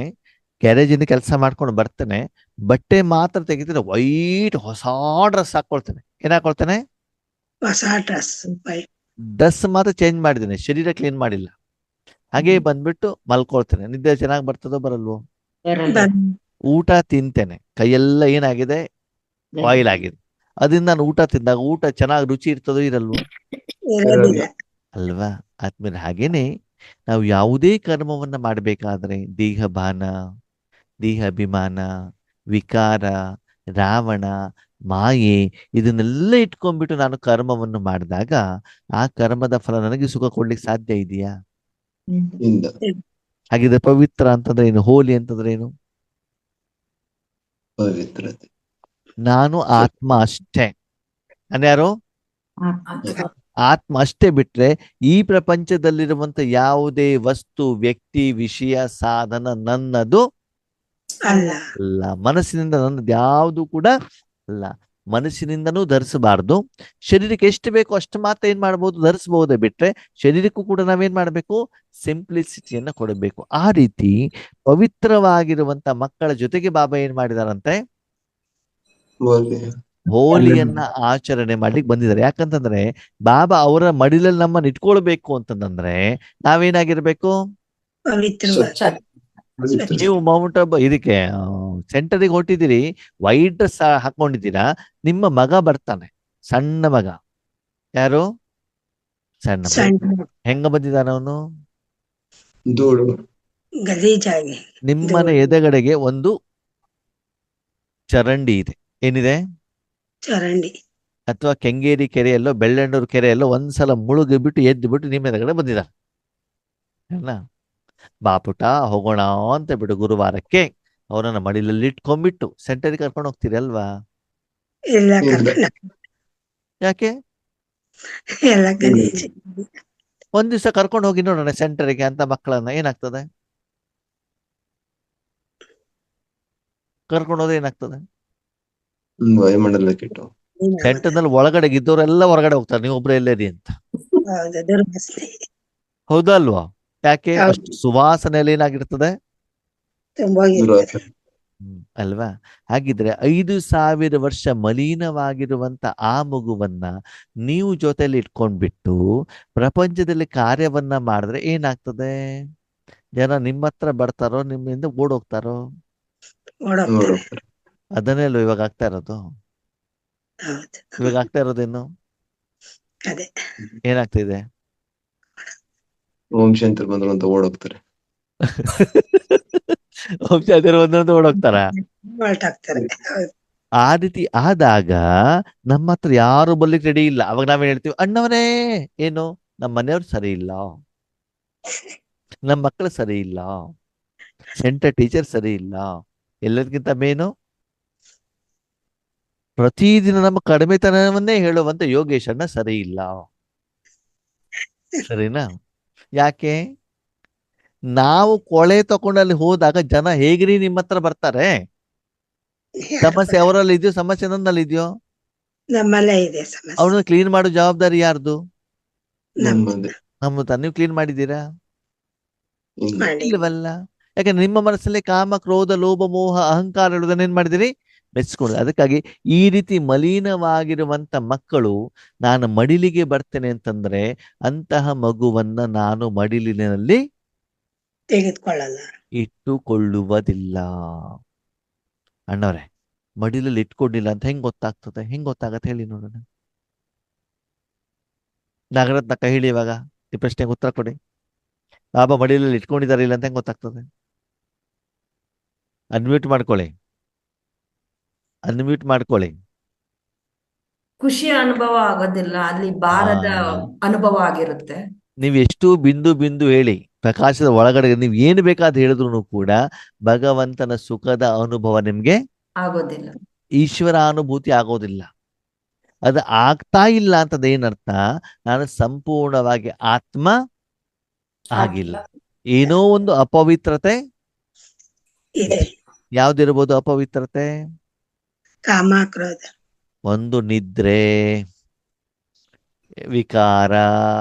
ಗ್ಯಾರೇಜಿಂದ ಕೆಲಸ ಮಾಡ್ಕೊಂಡು ಬರ್ತೇನೆ, ಬಟ್ಟೆ ಮಾತ್ರ ತೆಗಿತೀನಿ, ವೈಟ್ ಹೊಸ ಡ್ರೆಸ್ ಹಾಕೊಳ್ತೇನೆ. ಏನ್ ಹಾಕೊಳ್ತೇನೆ? ಹೊಸ ಡ್ರೆಸ್. ಡ್ರೆಸ್ ಮಾತ್ರ ಚೇಂಜ್ ಮಾಡಿದ್ದೇನೆ, ಶರೀರ ಕ್ಲೀನ್ ಮಾಡಿಲ್ಲ. ಹಾಗೆ ಬಂದ್ಬಿಟ್ಟು ಮಲ್ಕೊಳ್ತೇನೆ. ನಿದ್ದೆ ಚೆನ್ನಾಗಿ ಬರ್ತದೋ ಬರಲ್ವೋ? ಬರಲ್ಲ. ಊಟ ತಿಂತೇನೆ, ಕೈಯೆಲ್ಲ ಏನಾಗಿದೆ? ಆಯಿಲ್ ಆಗಿದೆ. ಅದರಿಂದ ನಾನು ಊಟ ತಿಂದಾಗ ಊಟ ಚೆನ್ನಾಗಿ ರುಚಿ ಇರ್ತದೋ ಇರಲ್ವೋ? ಇರೋದಿಲ್ಲ. ಅಲ್ವಾ? ಆದ್ಮೇಲೆ ಹಾಗೇನೆ ನಾವು ಯಾವುದೇ ಕರ್ಮವನ್ನ ಮಾಡಬೇಕಾದ್ರೆ ದೇಹಭಾನ, ದೇಹಾಭಿಮಾನ, ವಿಕಾರ, ರಾವಣ, ಮಾಯೆ ಇದನ್ನೆಲ್ಲ ಇಟ್ಕೊಂಡ್ಬಿಟ್ಟು ನಾನು ಕರ್ಮವನ್ನು ಮಾಡಿದಾಗ ಆ ಕರ್ಮದ ಫಲ ನನಗೆ ಸುಖ ಕೊಡ್ಲಿಕ್ಕೆ ಸಾಧ್ಯ ಇದೆಯಾ? ಇಲ್ಲ. ಹಾಗಿದ್ರೆ ಪವಿತ್ರ ಅಂತಂದ್ರೆ ಏನು? ಹೋಲಿ ಅಂತಂದ್ರೆ ಏನು? ಪವಿತ್ರತೆ. ನಾನು ಆತ್ಮ ಅಷ್ಟೇ. ಅನ್ಯಾರು? ಆತ್ಮ ಅಷ್ಟೇ ಬಿಟ್ರೆ ಈ ಪ್ರಪಂಚದಲ್ಲಿರುವಂತ ಯಾವುದೇ ವಸ್ತು, ವ್ಯಕ್ತಿ, ವಿಷಯ, ಸಾಧನ ನನ್ನದು ಅಲ್ಲ. ಅಲ್ಲ. ಮನಸ್ಸಿನಿಂದ ನನ್ನದು ಯಾವುದು ಕೂಡ ಅಲ್ಲ. ಮನಸ್ಸಿನಿಂದನೂ ಧರಿಸಬಾರ್ದು. ಶರೀರಕ್ಕೆ ಎಷ್ಟು ಬೇಕೋ ಅಷ್ಟು ಮಾತ್ರ ಏನ್ ಮಾಡ್ಬೋದು? ಧರಿಸಬಹುದೇ ಬಿಟ್ರೆ ಶರೀರಕ್ಕೂ ಕೂಡ ನಾವೇನ್ ಮಾಡ್ಬೇಕು? ಸಿಂಪ್ಲಿಸಿಟಿಯನ್ನ ಕೊಡಬೇಕು. ಆ ರೀತಿ ಪವಿತ್ರವಾಗಿರುವಂತ ಮಕ್ಕಳ ಜೊತೆಗೆ ಬಾಬಾ ಏನ್ ಮಾಡಿದಾರಂತೆ? ಹೋಲಿಯನ್ನ ಆಚರಣೆ ಮಾಡ್ಲಿಕ್ಕೆ ಬಂದಿದ್ದಾರೆ. ಯಾಕಂತಂದ್ರೆ ಬಾಬಾ ಅವರ ಮಡಿಲಲ್ಲಿ ನಮ್ಮನ್ನ ಇಟ್ಕೊಳ್ಬೇಕು ಅಂತಂದ್ರೆ ನಾವೇನಾಗಿರ್ಬೇಕು? ಪವಿತ್ರವಾಗಿ. ನೀವು ಮೌಂಟ್ ಅಬ್ ಇದಕ್ಕೆ ಸೆಂಟರಿಗೆ ಹೊಟ್ಟಿದ್ದೀರಿ, ವೈಟ್ ಡ್ರೆಸ್ ಹಾಕೊಂಡಿದ್ದೀರಾ, ನಿಮ್ಮ ಮಗ ಬರ್ತಾನೆ, ಸಣ್ಣ ಮಗ. ಯಾರು? ಸಣ್ಣ ಮಗ. ಸಣ್ಣ ಹೆಂಗ ಬಂದಿದ್ದಾನ ಅವನು? ಧೂಳು ಗಲೀಜಾಗಿ. ನಿಮ್ಮನೆ ಎದೆಗಡೆಗೆ ಒಂದು ಚರಂಡಿ ಇದೆ. ಏನಿದೆ? ಚರಂಡಿ. ಅಥವಾ ಕೆಂಗೇರಿ ಕೆರೆಯಲ್ಲೋ ಬೆಳ್ಳಣ್ಣೂರು ಕೆರೆಯಲ್ಲೋ ಒಂದ್ಸಲ ಮುಳುಗಿ ಬಿಟ್ಟು ಎದ್ದು ಬಿಟ್ಟು ನಿಮ್ಮ ಎದುರುಗಡೆ ಬಂದಿದ್ದಾರೆ. ಅಲ್ಲ, ಬಾಪುಟ ಹೋಗೋಣ ಅಂತ ಬಿಟ್ಟು ಗುರುವಾರಕ್ಕೆ ಅವರನ್ನ ಮಡಿಲಲ್ಲಿ ಇಟ್ಕೊಂಡ್ಬಿಟ್ಟು ಸೆಂಟರಿಗೆ ಕರ್ಕೊಂಡು ಹೋಗ್ತೀರಿ ಅಲ್ವಾ? ಎಲ್ಲ ಇಲ್ಲ. ಯಾಕೆ? ಎಲ್ಲ ಗಲೀಜ್. ಒಂದ್ ದಿವಸ ಕರ್ಕೊಂಡು ಹೋಗಿ ನೋಡೋಣ ಸೆಂಟರಿಗೆ ಅಂತ ಮಕ್ಕಳನ್ನ, ಏನಾಗ್ತದೆ? ಕರ್ಕೊಂಡು ಹೋದ್ರೆ ಏನಾಗ್ತದೆ? ವಾಯುಮಂಡಲ ಕೆಟ್ಟು ಸೆಂಟರ್ನಲ್ಲಿ ಒಳಗಡೆ ಇದ್ದವರೆಲ್ಲ ಹೊರಗಡೆ ಹೋಗ್ತಾರೆ, ನೀವು ಒಬ್ರು ಎಲ್ಲೇರಿ ಅಂತ. ಹೌದು, ದುರ್ವಾಸನೆ. ಹೌದಾ ಅಲ್ವಾ? ಯಾಕೆ? ಹೌದು. ಅಷ್ಟು ಸುವಾಸನೆಯಲ್ಲಿ ಏನಾಗಿರ್ತದೆ? ತುಂಬಾ ದುರ್ವಾಸನೆ. ಅಲ್ವಾ? ಹಾಗಿದ್ರೆ 5,000 ವರ್ಷ ಮಲಿನವಾಗಿರುವಂತ ಆ ಮಗುವನ್ನ ನೀವು ಜೊತೆಲಿ ಇಟ್ಕೊಂಡ್ಬಿಟ್ಟು ಪ್ರಪಂಚದಲ್ಲಿ ಕಾರ್ಯವನ್ನ ಮಾಡಿದ್ರೆ ಏನಾಗ್ತದೆ? ಜನ ನಿಮ್ಮ ಹತ್ರ ಬರ್ತಾರೋ ನಿಮ್ಮಿಂದ ಓಡೋಗ್ತಾರೋ? ಓಡೋಗ್ತಾರೆ. ಅದನ್ನೇ ಅಲ್ವ ಇವಾಗ ಆಗ್ತಾ ಇರೋದು. ಹೌದು, ಇವಾಗ ಆಗ್ತಾ ಇರೋದೇನು? ಅದೇ. ಏನಾಗ್ತಿದೆ? ಓಂ ಶಾಂತಿ ಬಂದ್ರು ಅಂತ ಓಡೋಗ್ತಾರೆ. ಒಂದೊಂದು ಓಡೋಗ್ತಾರ. ಹೊರಟಾಗ್ತಾರೆ. ಹೌದು. ಆ ರೀತಿ ಆದಾಗ ನಮ್ಮ ಹತ್ರ ಯಾರು ಬರ್ಲಿಕ್ಕೆ ರೆಡಿ ಇಲ್ಲ. ಅವಾಗ ನಾವೇನ್ ಹೇಳ್ತೀವಿ? ಅಣ್ಣವರೇ, ಏನು ನಮ್ಮ ಮನೆಯವ್ರು ಸರಿ ಇಲ್ಲ, ನಮ್ಮ ಮಕ್ಕಳು ಸರಿ ಇಲ್ಲ, ಸೆಂಟರ್ ಟೀಚರ್ ಸರಿ ಇಲ್ಲ, ಎಲ್ಲದಕ್ಕಿಂತ ಮೇನು ಪ್ರತಿದಿನ ನಮ್ಮ ಕಡಿಮೆತನವನ್ನೇ ಹೇಳುವಂತ ಯೋಗೇಶ್ ಅಣ್ಣ ಸರಿ ಇಲ್ಲ. ಸರಿನಾ? ಯಾಕೆ? ನಾವು ಕೊಳೆ ತಕೊಂಡಲ್ಲಿ ಹೋದಾಗ ಜನ ಹೇಗ್ರಿ ನಿಮ್ಮ ಹತ್ರ ಬರ್ತಾರೆ? ಸಮಸ್ಯೆ ಅವರಲ್ಲಿ ಇದೆಯೋ, ಸಮಸ್ಯೆ ನನ್ನಲ್ಲಿ ಇದೆಯೋ? ನಮ್ಮಲ್ಲೇ ಇದೆ ಸಮಸ್ಯೆ. ಅವನನ್ನ ಕ್ಲೀನ್ ಮಾಡೋ ಜವಾಬ್ದಾರಿ ಯಾರ್ದು? ನಮ್ಮದೇ. ನಮ್ಮದು. ನೀವು ಕ್ಲೀನ್ ಮಾಡಿದ್ದೀರಾ? ಇಲ್ಲ. ಮಾಡಿ ಇಲ್ಲವಲ್ಲ. ಯಾಕಂದ್ರೆ ನಿಮ್ಮ ಮನಸ್ಸಲ್ಲಿ ಕಾಮ, ಕ್ರೋಧ, ಲೋಭ, ಮೋಹ, ಅಹಂಕಾರ ಇರುವುದನ್ನ ಏನ್ ಮಾಡಿದಿರಿ? ಮೆಚ್ಕೊಂಡು. ಅದಕ್ಕಾಗಿ ಈ ರೀತಿ ಮಲಿನವಾಗಿರುವಂತ ಮಕ್ಕಳು ನಾನು ಮಡಿಲಿಗೆ ಬರ್ತೇನೆ ಅಂತಂದ್ರೆ ಅಂತಹ ಮಗುವನ್ನ ನಾನು ಮಡಿಲಿನಲ್ಲಿ ತೆಗೆದುಕೊಳ್ಳಲ್ಲ. ಇಟ್ಟುಕೊಳ್ಳುವುದಿಲ್ಲ. ಅಣ್ಣವ್ರೆ, ಮಡಿಲಲ್ಲಿ ಇಟ್ಕೊಂಡಿಲ್ಲ ಅಂತ ಹೆಂಗ್ ಗೊತ್ತಾಗ್ತದೆ? ಹೆಂಗ್ ಗೊತ್ತಾಗತ್ತೆ ಹೇಳಿ ನೋಡೋಣ. ನಾಗರತ್ನ ಕೈ ಹೇಳಿ ಇವಾಗ, ಈ ಪ್ರಶ್ನೆಗೆ ಉತ್ತರ ಕೊಡಿ. ಬಾಬಾ ಮಡಿಲಲ್ಲಿ ಇಟ್ಕೊಂಡಿದ್ದಾರೆ ಇಲ್ಲ ಅಂತ ಹೆಂಗ್ ಗೊತ್ತಾಗ್ತದೆ? ಅನ್ಮ್ಯೂಟ್ ಮಾಡ್ಕೊಳ್ಳಿ, ಅನ್ಮ್ಯೂಟ್ ಮಾಡ್ಕೊಳ್ಳಿ. ಖುಷಿಯ ಅನುಭವ ಆಗೋದಿಲ್ಲ, ಅಲ್ಲಿ ಭಾರದ ಅನುಭವ ಆಗಿರುತ್ತೆ. ನೀವು ಎಷ್ಟು ಬಿಂದು ಬಿಂದು ಹೇಳಿ, ಪ್ರಕಾಶದ ಒಳಗಡೆ ನೀವು ಏನು ಬೇಕಾದ ಹೇಳಿದ್ರು ಕೂಡ ಭಗವಂತನ ಸುಖದ ಅನುಭವ ನಿಮ್ಗೆ ಆಗೋದಿಲ್ಲ, ಈಶ್ವರ ಅನುಭೂತಿ ಆಗೋದಿಲ್ಲ. ಅದು ಆಗ್ತಾ ಇಲ್ಲ ಅಂತದ ಏನರ್ಥ? ನಾನು ಸಂಪೂರ್ಣವಾಗಿ ಆತ್ಮ ಆಗಿಲ್ಲ. ಏನೋ ಒಂದು ಅಪವಿತ್ರತೆ ಇದೆ. ಯಾವ್ದಿರ್ಬೋದು ಅಪವಿತ್ರತೆ? ಕಾಮ, ಕ್ರೋಧ. ಒಂದು ನಿದ್ರೆ, ವಿಕಾರ,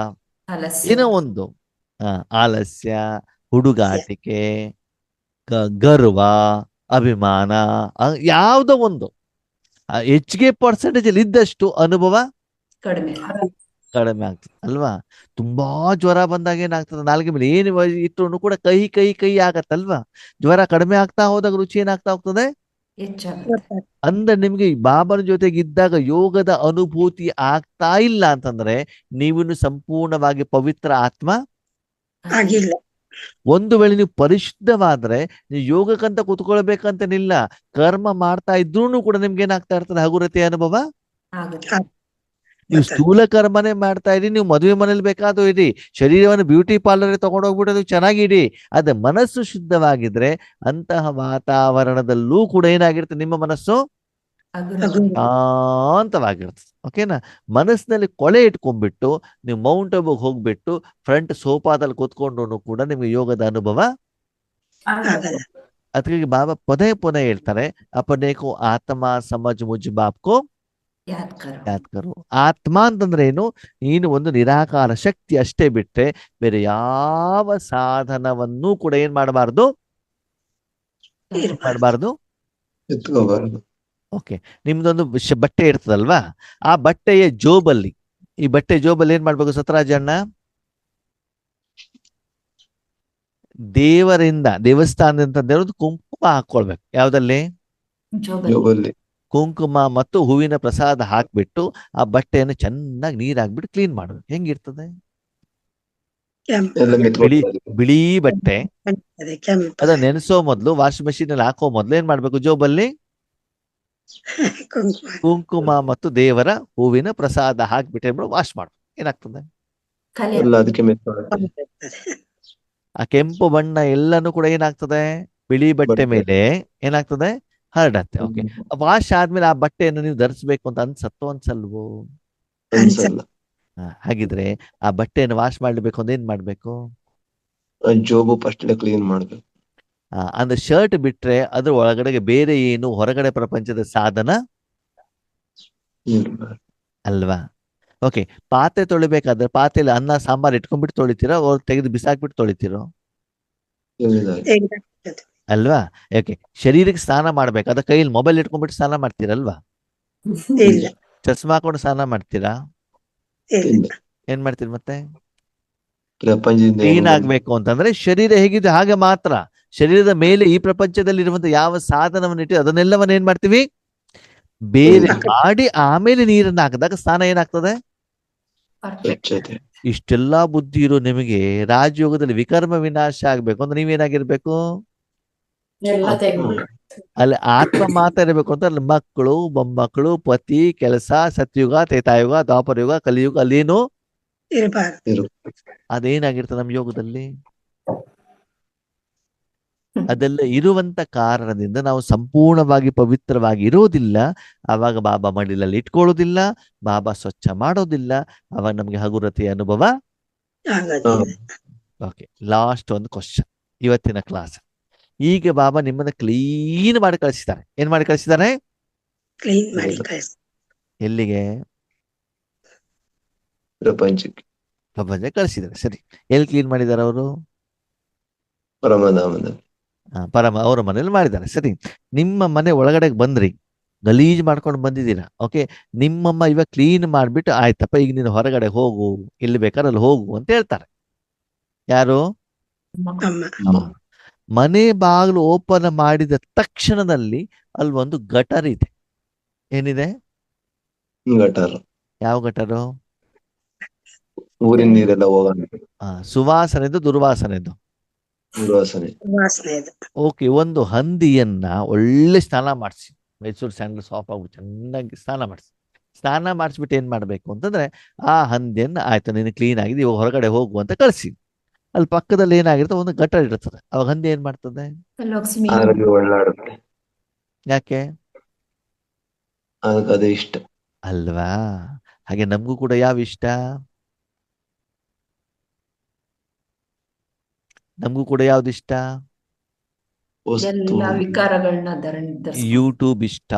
ಆಲಸ್ಯ, ಏನೋ ಒಂದು ಆಲಸ್ಯ, ಹುಡುಗಾಟಿಕೆ, ಗರ್ವ, ಅಭಿಮಾನ, ಯಾವುದೋ ಒಂದು ಹೆಚ್ಚಿಗೆ ಪರ್ಸೆಂಟೇಜ್ ಅಲ್ಲಿ ಇದ್ದಷ್ಟು ಅನುಭವ ಕಡಿಮೆ. ಕಡಿಮೆ ಆಗ್ತದೆ ಅಲ್ವಾ? ತುಂಬಾ ಜ್ವರ ಬಂದಾಗ ಏನಾಗ್ತದೆ? ನಾಲ್ಗೆ ಮೇಲೆ ಏನು ಇಟ್ಟರು ಕೂಡ ಕಹಿ ಕಹಿ ಕಹಿ ಆಗತ್ತಲ್ವಾ? ಜ್ವರ ಕಡಿಮೆ ಆಗ್ತಾ ಹೋದಾಗ ರುಚಿ ಏನಾಗ್ತಾ ಹೋಗ್ತದೆ? ಹೆಚ್ಚಾಗುತ್ತೆ. ಅಂದ್ರೆ ನಿಮ್ಗೆ ಬಾಬನ ಜೊತೆಗೆ ಇದ್ದಾಗ ಯೋಗದ ಅನುಭೂತಿ ಆಗ್ತಾ ಇಲ್ಲ ಅಂತಂದ್ರೆ ನೀವಿನ್ನು ಸಂಪೂರ್ಣವಾಗಿ ಪವಿತ್ರ ಆತ್ಮ ಆಗಿಲ್ಲ. ಒಂದು ವೇಳೆ ನೀವು ಪರಿಶುದ್ಧವಾದ್ರೆ ನೀವು ಯೋಗಕ್ಕಂತ ಕುತ್ಕೊಳ್ಬೇಕಂತನಿಲ್ಲ, ಕರ್ಮ ಮಾಡ್ತಾ ಇದ್ರೂ ಕೂಡ ನಿಮ್ಗೆ ಏನಾಗ್ತಾ ಇರ್ತದೆ? ಹಗುರತೆ ಅನುಭವ ಆಗುತ್ತೆ. ನೀವು ಸ್ಥೂಲ ಕರ್ಮನೇ ಮಾಡ್ತಾ ಇರಿ, ನೀವು ಮದುವೆ ಮನೇಲಿ ಬೇಕಾದ್ರೂ ಇರಿ, ಶರೀರವನ್ನು ಬ್ಯೂಟಿ ಪಾರ್ಲರ್ ತಗೊಂಡೋಗ್ಬಿಟ್ಟು ನೀವು ಚೆನ್ನಾಗಿ ಇಡಿ. ಅದ ಮನಸ್ಸು ಶುದ್ಧವಾಗಿದ್ರೆ ಅಂತಹ ವಾತಾವರಣದಲ್ಲೂ ಕೂಡ ಏನಾಗಿರುತ್ತೆ? ನಿಮ್ಮ ಮನಸ್ಸು ಶಾಂತವಾಗಿರ್ತದೆ. ಓಕೆನಾ? ಮನಸ್ಸಿನಲ್ಲಿ ಕೊಳೆ ಇಟ್ಕೊಂಡ್ಬಿಟ್ಟು ನೀವು ಮೌಂಟ್ ಅಬುಗೆ ಹೋಗ್ಬಿಟ್ಟು ಫ್ರಂಟ್ ಸೋಫಾದಲ್ಲಿ ಕೂತ್ಕೊಂಡ್ರು ಕೂಡ ನಿಮ್ಗೆ ಯೋಗದ ಅನುಭವ ಆಗಲ್ಲ. ಅದಕ್ಕೆ ಬಾಬಾ ಪದೇ ಪದೇ ಹೇಳ್ತಾರೆ, ಅಪನೇಕೋ ಆತ್ಮ ಸಮಜ್ ಮುಜ್ ಬಾಪ್ಕೋ ಯಾದ್ ಕರು. ಆತ್ಮ ಅಂತಂದ್ರೆ ಏನು? ನೀನು ಒಂದು ನಿರಾಕಾರ ಶಕ್ತಿ ಅಷ್ಟೇ ಬಿಟ್ರೆ ಬೇರೆ ಯಾವ ಸಾಧನವನ್ನೂ ಕೂಡ ಏನ್ ಮಾಡಬಾರ್ದು? ಮಾಡಬಾರ್ದು. ಎತ್ಕೋಬಾರದು. ಓಕೆ, ನಿಮ್ದೊಂದು ಬಟ್ಟೆ ಇರ್ತದಲ್ವಾ? ಆ ಬಟ್ಟೆಯ ಜೋಬಲ್ಲಿ, ಈ ಬಟ್ಟೆ ಜೋಬಲ್ಲಿ ಏನ್ ಮಾಡ್ಬೇಕು ಸತ್ರಾಜ್ ಅಣ್ಣ? ದೇವಸ್ಥಾನದಿಂದ ಕುಂಕುಮ ಹಾಕೊಳ್ಬೇಕು. ಯಾವ್ದಲ್ಲಿ? ಜೋಬಲ್ಲಿ. ಕುಂಕುಮ ಮತ್ತು ಹೂವಿನ ಪ್ರಸಾದ ಹಾಕ್ಬಿಟ್ಟು ಆ ಬಟ್ಟೆಯನ್ನು ಚೆನ್ನಾಗಿ ನೀರ್ ಹಾಕ್ಬಿಟ್ಟು ಕ್ಲೀನ್ ಮಾಡ್ಬೇಕು. ಹೆಂಗಿರ್ತದೆ? ಎಲ್ಲ ಬಿಳಿ ಮೆತ್ಕೊಳ್ತಾರೆ. ಬಿಳಿ ಬಟ್ಟೆ. ಕೆಂಪು ಅದ ನೆನೆಸೋ ಮೊದ್ಲು, ವಾಷಿಂಗ್ ಮೆಷಿನ್ ಅಲ್ಲಿ ಹಾಕೋ ಮೊದ್ಲು ಏನ್ ಮಾಡ್ಬೇಕು? ಜೋಬಲ್ಲಿ ಕುಂಕುಮ ಕುಂಕುಮ ಮತ್ತು ದೇವರ ಹೂವಿನ ಪ್ರಸಾದ ಹಾಕ್ಬಿಟ್ಟು ವಾಶ್ ಮಾಡ್ಬೇಕು. ಏನಾಗ್ತದೆ? ಎಲ್ಲ ಅದಕ್ಕೆ ಮೆತ್ಕೊಳತ್ತೆ. ಆ ಕೆಂಪು ಬಣ್ಣ ಎಲ್ಲಾನು ಕೂಡ ಏನಾಗ್ತದೆ? ಬಿಳಿ ಬಟ್ಟೆ ಮೇಲೆ ಏನಾಗ್ತದೆ? ಹರಡತ್ತೆ. ಓಕೆ, ವಾಶ್ ಆದ್ಮೇಲೆ ಆ ಬಟ್ಟೆಯನ್ನು ನೀವು ಧರಿಸ್ಬೇಕು ಅಂತ ಅನ್ಸತ್ತೋ ಅನ್ಸಲ್ವೋ? ಅನ್ಸಲ್ಲ. ಹಾಗಿದ್ರೆ ಆ ಬಟ್ಟೆಯನ್ನು ವಾಶ್ ಮಾಡ್ಬೇಕು ಅಂದ್ರೆ ಏನ್ ಮಾಡ್ಬೇಕು? ಜೋಬು ಫಸ್ಟ್ ಕ್ಲೀನ್ ಮಾಡ್ಬೇಕು. ಅಂದ್ರೆ ಶರ್ಟ್ ಬಿಟ್ರೆ ಅದ್ರ ಒಳಗಡೆಗೆ ಬೇರೆ ಏನು ಹೊರಗಡೆ ಪ್ರಪಂಚದ ಸಾಧನ ಅಲ್ವಾ? ಓಕೆ, ಪಾತ್ರೆ ತೊಳಿಬೇಕಾದ್ರೆ ಪಾತ್ರೆಯಲ್ಲಿ ಅನ್ನ ಸಾಂಬಾರ್ ಇಟ್ಕೊಂಡ್ಬಿಟ್ಟು ತೊಳಿತೀರೋ ಅವ್ರು ತೆಗೆದು ಬಿಸಾಕ್ಬಿಟ್ಟು ತೊಳಿತೀರೋ? ಅಲ್ವಾ? ಓಕೆ, ಶರೀರಕ್ಕೆ ಸ್ನಾನ ಮಾಡ್ಬೇಕಾದ್ರೆ ಕೈಯಲ್ಲಿ ಮೊಬೈಲ್ ಇಟ್ಕೊಂಡ್ಬಿಟ್ಟು ಸ್ನಾನ ಮಾಡ್ತೀರಲ್ವಾ? ಚಸ್ಮಾ ಹಾಕೊಂಡು ಸ್ನಾನ ಮಾಡ್ತೀರಾ? ಏನ್ ಮಾಡ್ತೀರಿ ಮತ್ತೆ? ಕ್ಲೀನ್ ಆಗ್ಬೇಕು ಅಂತಂದ್ರೆ ಶರೀರ ಹೇಗಿದೆ ಹಾಗೆ ಮಾತ್ರ. ಶರೀರದ ಮೇಲೆ ಈ ಪ್ರಪಂಚದಲ್ಲಿ ಇರುವಂತ ಯಾವ ಸಾಧನವನ್ನು ಇಟ್ಟು ಅದನ್ನೆಲ್ಲವನ್ನ ಏನ್ ಮಾಡ್ತೀವಿ? ಬೇರೆ ಮಾಡಿ ಆಮೇಲೆ ನೀರನ್ನ ಹಾಕಿದಾಗ ಸ್ನಾನ ಏನಾಗ್ತದೆ? ಇಷ್ಟೆಲ್ಲಾ ಬುದ್ಧಿ ಇರೋ ನಿಮಗೆ ರಾಜಯೋಗದಲ್ಲಿ ವಿಕರ್ಮ ವಿನಾಶ ಆಗ್ಬೇಕು ಅಂದ್ರೆ ನೀವೇನಾಗಿರ್ಬೇಕು? ಅಲ್ಲಿ ಆತ್ಮ ಮಾತ್ರ ಇರಬೇಕು ಅಂತ ಅಲ್ಲಿ ಮಕ್ಕಳು, ಮೊಮ್ಮಕ್ಕಳು, ಪತಿ, ಕೆಲಸ, ಸತ್ಯುಗ, ತ್ರೇತಾಯುಗ, ದ್ವಾಪರಯುಗ, ಕಲಿಯುಗ ಅಲ್ಲೇನು ಅದೇನಾಗಿರ್ತದೆ ನಮ್ಮ ಯೋಗದಲ್ಲಿ? ಅದೆಲ್ಲ ಇರುವಂತ ಕಾರಣದಿಂದ ನಾವು ಸಂಪೂರ್ಣವಾಗಿ ಪವಿತ್ರವಾಗಿ ಇರೋದಿಲ್ಲ. ಆವಾಗ ಬಾಬಾ ಮಡಿಲಲ್ಲಿ ಇಟ್ಕೊಳ್ಳೋದಿಲ್ಲ, ಬಾಬಾ ಸ್ವಚ್ಛ ಮಾಡೋದಿಲ್ಲ, ಅವಾಗ ನಮ್ಗೆ ಹಗುರತೆಯ ಅನುಭವ ಓಕೆ, ಲಾಸ್ಟ್ ಒಂದು ಕ್ವಶನ್ ಇವತ್ತಿನ ಕ್ಲಾಸ್. ಈಗ ಬಾಬಾ ನಿಮ್ಮನ್ನ ಕ್ಲೀನ್ ಮಾಡಿ ಕಳಿಸಿದ್ದಾರೆ. ಏನ್ ಮಾಡಿ ಕಳಿಸಿದ್ದಾರೆ? ಕ್ಲೀನ್ ಮಾಡಿ ಕಳಿಸಿ. ಎಲ್ಲಿಗೆ? ಪ್ರಪಂಚಕ್ಕೆ, ಪ್ರಪಂಚ ಕಳಿಸಿದ್ದಾರೆ. ಸರಿ, ಎಲ್ಲಿ ಕ್ಲೀನ್ ಮಾಡಿದ್ದಾರೆ ಅವರು? ಪರಮಧಾಮದಲ್ಲಿ. ಪರಮ ಅವರ ಮನೇಲಿ ಮಾಡಿದ್ದಾರೆ. ಸರಿ, ನಿಮ್ಮ ಮನೆ ಒಳಗಡೆ ಬಂದ್ರಿ, ಗಲೀಜ್ ಮಾಡ್ಕೊಂಡು ಬಂದಿದ್ದೀರಾ. ಓಕೆ, ನಿಮ್ಮಮ್ಮ ಇವಾಗ ಕ್ಲೀನ್ ಮಾಡ್ಬಿಟ್ಟು ಆಯ್ತಪ್ಪ ಈಗ ನೀನು ಹೊರಗಡೆ ಹೋಗು, ಎಲ್ಲಿ ಬೇಕಾದ್ರೆ ಅಲ್ಲಿ ಹೋಗು ಅಂತ ಹೇಳ್ತಾರೆ. ಯಾರು? ಅಮ್ಮ. ಮನೆ ಬಾಗಿಲು ಓಪನ್ ಮಾಡಿದ ತಕ್ಷಣದಲ್ಲಿ ಅಲ್ಲಿ ಒಂದು ಗಟರ್ ಇದೆ. ಏನಿದೆ? ಗಟಾರ. ಯಾವ ಗಟರು? ಊರಿನ ನೀರೆಲ್ಲ ಹೋಗೋಣ. ಸುವಾಸನೆದು ದುರ್ವಾಸನೆದು? ದುರ್ವಾಸನೆ. ವಾಸನೆ ಇದು. ಓಕೆ, ಒಂದು ಹಂದಿಯನ್ನ ಒಳ್ಳೆ ಸ್ನಾನ ಮಾಡಿಸಿ, ಮೈಸೂರು ಸ್ಯಾಂಡಲ್ ಸಾಫ್ ಆಗ್ಬಿಟ್ಟು ಚೆನ್ನಾಗಿ ಸ್ನಾನ ಮಾಡಿಸಿ. ಸ್ನಾನ ಮಾಡಿಸ್ಬಿಟ್ಟು ಏನ್ ಮಾಡ್ಬೇಕು ಅಂತಂದ್ರೆ, ಆ ಹಂದಿಯನ್ನ ಆಯ್ತು ನೀನು ಕ್ಲೀನ್ ಆಗಿದೆ ಇವಾಗ ಹೊರಗಡೆ ಹೋಗು ಅಂತ ಕಳಿಸಿ. ಅಲ್ಲಿ ಪಕ್ಕದಲ್ಲಿ ಏನಾಗಿರ್ತದೆ, ಒಂದು ಗಟರ್ ಇರ್ತದೆ. ಅವಾಗ ಹಂದಿ ಏನ್ ಮಾಡ್ತದೆ? ಅದರಲ್ಲಿ ಒಳ್ಳಾಡುತ್ತೆ. ಯಾಕೆ? ಅದಕ್ಕೆ ಅದೇ ಇಷ್ಟ ಅಲ್ವಾ? ಹಾಗೆ ನಮಗೂ ಕೂಡ ಯಾವ ಇಷ್ಟ? ನಮಗೂ ಕೂಡ ಯಾವ್ದು ಇಷ್ಟ? ವಸ್ತು. ಎಲ್ಲ ವಿಕಾರಗಳನ್ನ ಯೂಟ್ಯೂಬ್ ಇಷ್ಟ,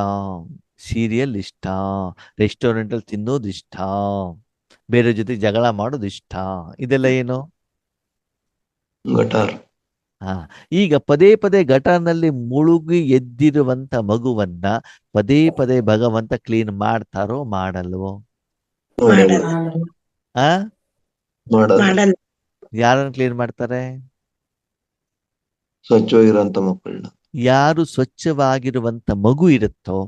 ಸೀರಿಯಲ್ ಇಷ್ಟ, ರೆಸ್ಟೋರೆಂಟ್ ಅಲ್ಲಿ ತಿನ್ನೋದು ಇಷ್ಟ, ಬೇರೆ ಜೊತೆ ಜಗಳ ಮಾಡೋದು ಇಷ್ಟ. ಇದೆಲ್ಲ ಏನು? ಗಟಾರ್. ಈಗ ಪದೇ ಪದೇ ಗಟಾರ್ನಲ್ಲಿ ಮುಳುಗಿ ಎದ್ದಿರುವಂತ ಮಗುವನ್ನ ಪದೇ ಪದೇ ಭಗವಂತ ಕ್ಲೀನ್ ಮಾಡ್ತಾರೋ ಮಾಡಲ್ವೋ? ಮಾಡಲ್ಲ. ಯಾರನ್ನ ಕ್ಲೀನ್ ಮಾಡ್ತಾರೆ? ಸ್ವಚ್ಛವಾಗಿರುವಂತ ಮಕ್ಕಳನ್ನ. ಯಾರು ಸ್ವಚ್ಛವಾಗಿರುವಂತ ಮಗು ಇರುತ್ತೋ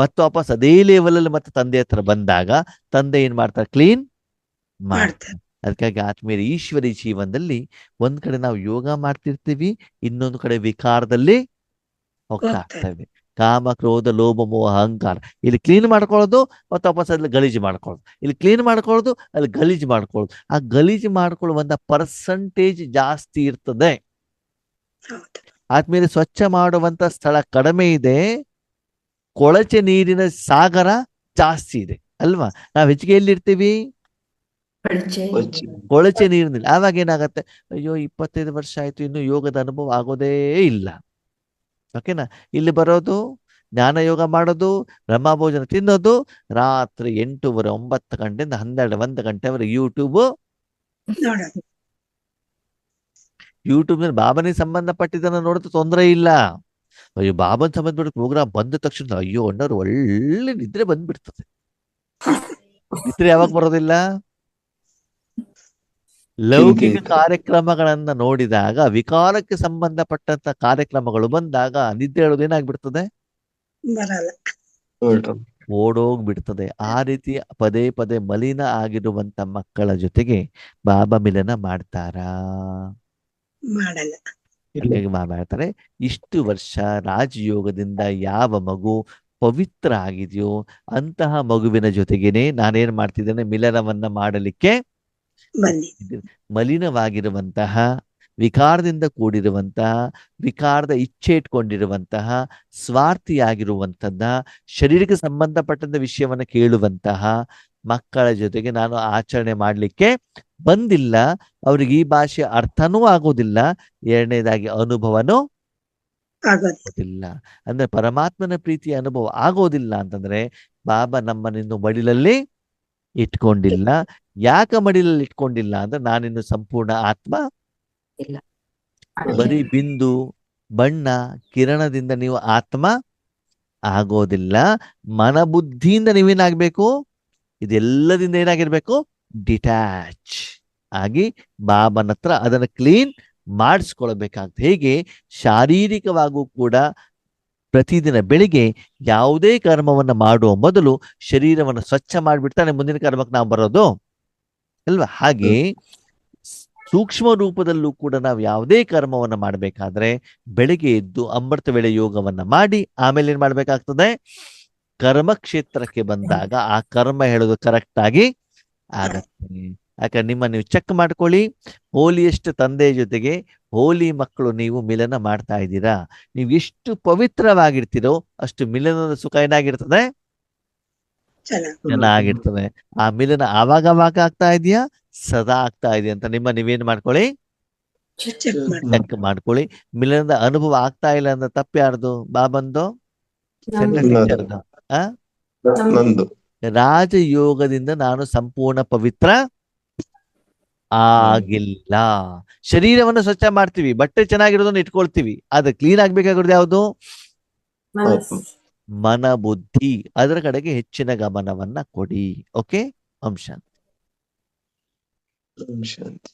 ಮತ್ತು ವಾಪಸ್ ಅದೇ ಲೆವೆಲ್ ಅಲ್ಲಿ ಮತ್ತೆ ತಂದೆ ಹತ್ರ ಬಂದಾಗ ತಂದೆ ಏನ್ ಮಾಡ್ತಾರೆ? ಕ್ಲೀನ್ ಮಾಡ್ತಾರೆ. ಅದಕ್ಕಾಗಿ ಆತ್ಮೀಯ ಈಶ್ವರಿ ಜೀವನದಲ್ಲಿ ಒಂದ್ ಕಡೆ ನಾವು ಯೋಗ ಮಾಡ್ತಿರ್ತೀವಿ, ಇನ್ನೊಂದು ಕಡೆ ವಿಕಾರದಲ್ಲಿ ಹೋಗ್ತಾ ಇರ್ತೇವೆ. ಕಾಮ, ಕ್ರೋಧ, ಲೋಭ, ಮೋಹ, ಅಹಂಕಾರ. ಇಲ್ಲಿ ಕ್ಲೀನ್ ಮಾಡ್ಕೊಳ್ಳೋದು ಮತ್ತು ವಾಪಸ್ ಅಲ್ಲಿ ಗಲೀಜು ಮಾಡ್ಕೊಳ್ಳೋದು, ಇಲ್ಲಿ ಕ್ಲೀನ್ ಮಾಡ್ಕೊಳ್ಳೋದು, ಅಲ್ಲಿ ಗಲೀಜು ಮಾಡ್ಕೊಳ್ಳೋದು. ಆ ಗಲೀಜು ಮಾಡ್ಕೊಳ್ಳುವಂತ ಪರ್ಸಂಟೇಜ್ ಜಾಸ್ತಿ ಇರ್ತದೆ. ಆದ್ಮೇಲೆ ಸ್ವಚ್ಛ ಮಾಡುವಂತ ಸ್ಥಳ ಕಡಿಮೆ ಇದೆ, ಕೊಳಚೆ ನೀರಿನ ಸಾಗರ ಜಾಸ್ತಿ ಇದೆ ಅಲ್ವಾ? ನಾವ್ ಹೆಚ್ಚಿಗೆ ಎಲ್ಲಿರ್ತೀವಿ? ಕೊಳಚೆ ನೀರಿನಲ್ಲಿ. ಆವಾಗ ಏನಾಗತ್ತೆ? ಅಯ್ಯೋ 25 ವರ್ಷ ಆಯ್ತು, ಇನ್ನು ಯೋಗದ ಅನುಭವ ಆಗೋದೇ ಇಲ್ಲ. ಓಕೆನಾ? ಇಲ್ಲಿ ಬರೋದು, ಜ್ಞಾನ ಯೋಗ ಮಾಡೋದು, ಬ್ರಹ್ಮಭೋಜನ ತಿನ್ನೋದು, ರಾತ್ರಿ 8:30 9 ಗಂಟೆಯಿಂದ 12 1 ಗಂಟೆವರೆಗೆ ಯೂಟ್ಯೂಬ್ನಲ್ಲಿ ಬಾಬನಿಗೆ ಸಂಬಂಧಪಟ್ಟಿದ್ದನ್ನ ನೋಡಿದ್ರೆ ತೊಂದರೆ ಇಲ್ಲ. ಅಯ್ಯೋ ಬಾಬನ್ ಸಂಬಂಧಪಟ್ಟ ಪ್ರೋಗ್ರಾಮ್ ಬಂದ ತಕ್ಷಣ ಅಯ್ಯೋ ಅಣ್ಣವ್ರು ಒಳ್ಳೆ ನಿದ್ರೆ ಬಂದ್ಬಿಡ್ತದೆ. ನಿದ್ರೆ ಯಾವಾಗ ಬರೋದಿಲ್ಲ? ಲೌಕಿಕ ಕಾರ್ಯಕ್ರಮಗಳನ್ನ ನೋಡಿದಾಗ, ವಿಕಾರಕ್ಕೆ ಸಂಬಂಧಪಟ್ಟಂತ ಕಾರ್ಯಕ್ರಮಗಳು ಬಂದಾಗ ನಿದ್ದೆ ಹೇಳೋದು ಏನಾಗ್ಬಿಡ್ತದೆ? ಓಡೋಗ್ಬಿಡ್ತದೆ. ಆ ರೀತಿ ಪದೇ ಪದೇ ಮಲಿನ ಆಗಿರುವಂತ ಮಕ್ಕಳ ಜೊತೆಗೆ ಬಾಬಾ ಮಿಲನ ಮಾಡ್ತಾರಾ? ಮಾಡಲ್ಲ. ಬಾಬಾ ಹೇಳ್ತಾರೆ, ಇಷ್ಟು ವರ್ಷ ರಾಜಯೋಗದಿಂದ ಯಾವ ಮಗು ಪವಿತ್ರ ಆಗಿದೆಯೋ ಅಂತಹ ಮಗುವಿನ ಜೊತೆಗೇನೆ ನಾನೇನ್ ಮಾಡ್ತಿದ್ದೇನೆ? ಮಿಲನವನ್ನ ಮಾಡಲಿಕ್ಕೆ ಮಲಿನವಾಗಿರುವಂತಹ, ವಿಕಾರದಿಂದ ಕೂಡಿರುವಂತಹ, ವಿಕಾರದ ಇಚ್ಛೆ ಇಟ್ಕೊಂಡಿರುವಂತಹ, ಸ್ವಾರ್ಥಿಯಾಗಿರುವಂತದ್ದ, ಶರೀರಕ್ಕೆ ಸಂಬಂಧಪಟ್ಟಂತ ವಿಷಯವನ್ನ ಕೇಳುವಂತಹ ಮಕ್ಕಳ ಜೊತೆಗೆ ನಾನು ಆಚರಣೆ ಮಾಡಲಿಕ್ಕೆ ಬಂದಿಲ್ಲ. ಅವ್ರಿಗೆ ಈ ಭಾಷೆ ಅರ್ಥನೂ ಆಗೋದಿಲ್ಲ, ಎರಡನೇದಾಗಿ ಅನುಭವನೂ ಆಗೋದಿಲ್ಲ. ಅಂದ್ರೆ ಪರಮಾತ್ಮನ ಪ್ರೀತಿಯ ಅನುಭವ ಆಗೋದಿಲ್ಲ ಅಂತಂದ್ರೆ ಬಾಬಾ ನಮ್ಮನಿನ್ನು ಮಡಿಲಲ್ಲಿ ಇಟ್ಕೊಂಡಿಲ್ಲ. ಯಾಕೆ ಮಡಿಲಲ್ಲಿ ಇಟ್ಕೊಂಡಿಲ್ಲ ಅಂದ್ರೆ ನಾನಿನ್ನು ಸಂಪೂರ್ಣ ಆತ್ಮ ಇಲ್ಲ. ಬರೀ ಬಿಂದು, ಬಣ್ಣ, ಕಿರಣದಿಂದ ನೀವು ಆತ್ಮ ಆಗೋದಿಲ್ಲ. ಮನಬುದ್ಧಿಯಿಂದ ನೀವೇನಾಗ್ಬೇಕು? ಇದೆಲ್ಲದಿಂದ ಏನಾಗಿರ್ಬೇಕು? ಡಿಟ್ಯಾಚ್ ಆಗಿ ಬಾಬನ ಹತ್ರ ಅದನ್ನು ಕ್ಲೀನ್ ಮಾಡಿಸ್ಕೊಳ್ಬೇಕಾಗ್ತದೆ. ಹೇಗೆ ಶಾರೀರಿಕವಾಗೂ ಕೂಡ ಪ್ರತಿದಿನ ಬೆಳಿಗ್ಗೆ ಯಾವುದೇ ಕರ್ಮವನ್ನ ಮಾಡುವ ಮೊದಲು ಶರೀರವನ್ನು ಸ್ವಚ್ಛ ಮಾಡಿಬಿಡ್ತಾನೆ ಮುಂದಿನ ಕರ್ಮಕ್ಕೆ ನಾವು ಬರೋದು ಅಲ್ವಾ? ಹಾಗೆ ಸೂಕ್ಷ್ಮ ರೂಪದಲ್ಲೂ ಕೂಡ ನಾವು ಯಾವುದೇ ಕರ್ಮವನ್ನ ಮಾಡಬೇಕಾದ್ರೆ ಬೆಳಿಗ್ಗೆ ಎದ್ದು ಅಮೃತ ವೇಳೆ ಯೋಗವನ್ನ ಮಾಡಿ ಆಮೇಲೆ ಏನ್ ಮಾಡ್ಬೇಕಾಗ್ತದೆ? ಕರ್ಮ ಕ್ಷೇತ್ರಕ್ಕೆ ಬಂದಾಗ ಆ ಕರ್ಮ ಹೇಳೋದು ಕರೆಕ್ಟ್ ಆಗಿ ಆಗತ್ತೆ. ಯಾಕಂದ್ರೆ ನೀವು ಚೆಕ್ ಮಾಡ್ಕೊಳ್ಳಿ. ಹೋಲಿಯಷ್ಟು ತಂದೆಯ ಜೊತೆಗೆ ಹೋಲಿ ಮಕ್ಕಳು ನೀವು ಮಿಲನ ಮಾಡ್ತಾ ಇದ್ದೀರಾ. ನೀವು ಎಷ್ಟು ಪವಿತ್ರವಾಗಿರ್ತೀರೋ ಅಷ್ಟು ಮಿಲನದ ಸುಖ ಏನಾಗಿರ್ತದೆ? ಚೆನ್ನಾಗಿರ್ತದೆ. ಆ ಮಿಲನ ಆವಾಗ ಆಗ್ತಾ ಇದೆಯಾ ಸದಾ ಆಗ್ತಾ ಇದೆ ಅಂತ ನೀವೇನ್ ಮಾಡ್ಕೊಳ್ಳಿ, ಚೆಕ್ ಮಾಡಿ ಚೆಕ್ ಮಾಡ್ಕೊಳ್ಳಿ. ಮಿಲನದ ಅನುಭವ ಆಗ್ತಾ ಇಲ್ಲ ಅಂದ್ರೆ ತಪ್ಪು ಯಾರ್ದು? ಬಾಬಂದು, ಸೆಂಟ್ರಲ್ ನನ್ನದು. ಟೀಚರ್ದು. ಆ ನಂದು. ರಾಜಯೋಗದಿಂದ ನಾನು ಸಂಪೂರ್ಣ ಪವಿತ್ರ ಆಗಿಲ್ಲ. ಶರೀರವನ್ನು ಸ್ವಚ್ಛ ಮಾಡ್ತೀವಿ, ಬಟ್ಟೆ ಚೆನ್ನಾಗಿರೋದನ್ನ ಇಟ್ಕೊಳ್ತೀವಿ, ಆದ್ರೆ ಕ್ಲೀನ್ ಆಗ್ಬೇಕಾಗಿರೋದು ಯಾವುದು? ಆತ್ಮ. ಮನ ಬುದ್ಧಿ. ಅದರ ಕಡೆಗೆ ಹೆಚ್ಚಿನ ಗಮನವನ್ನ ಕೊಡಿ. ಓಕೆ, ಓಂ ಶಾಂತಿ. ಓಂ ಶಾಂತಿ.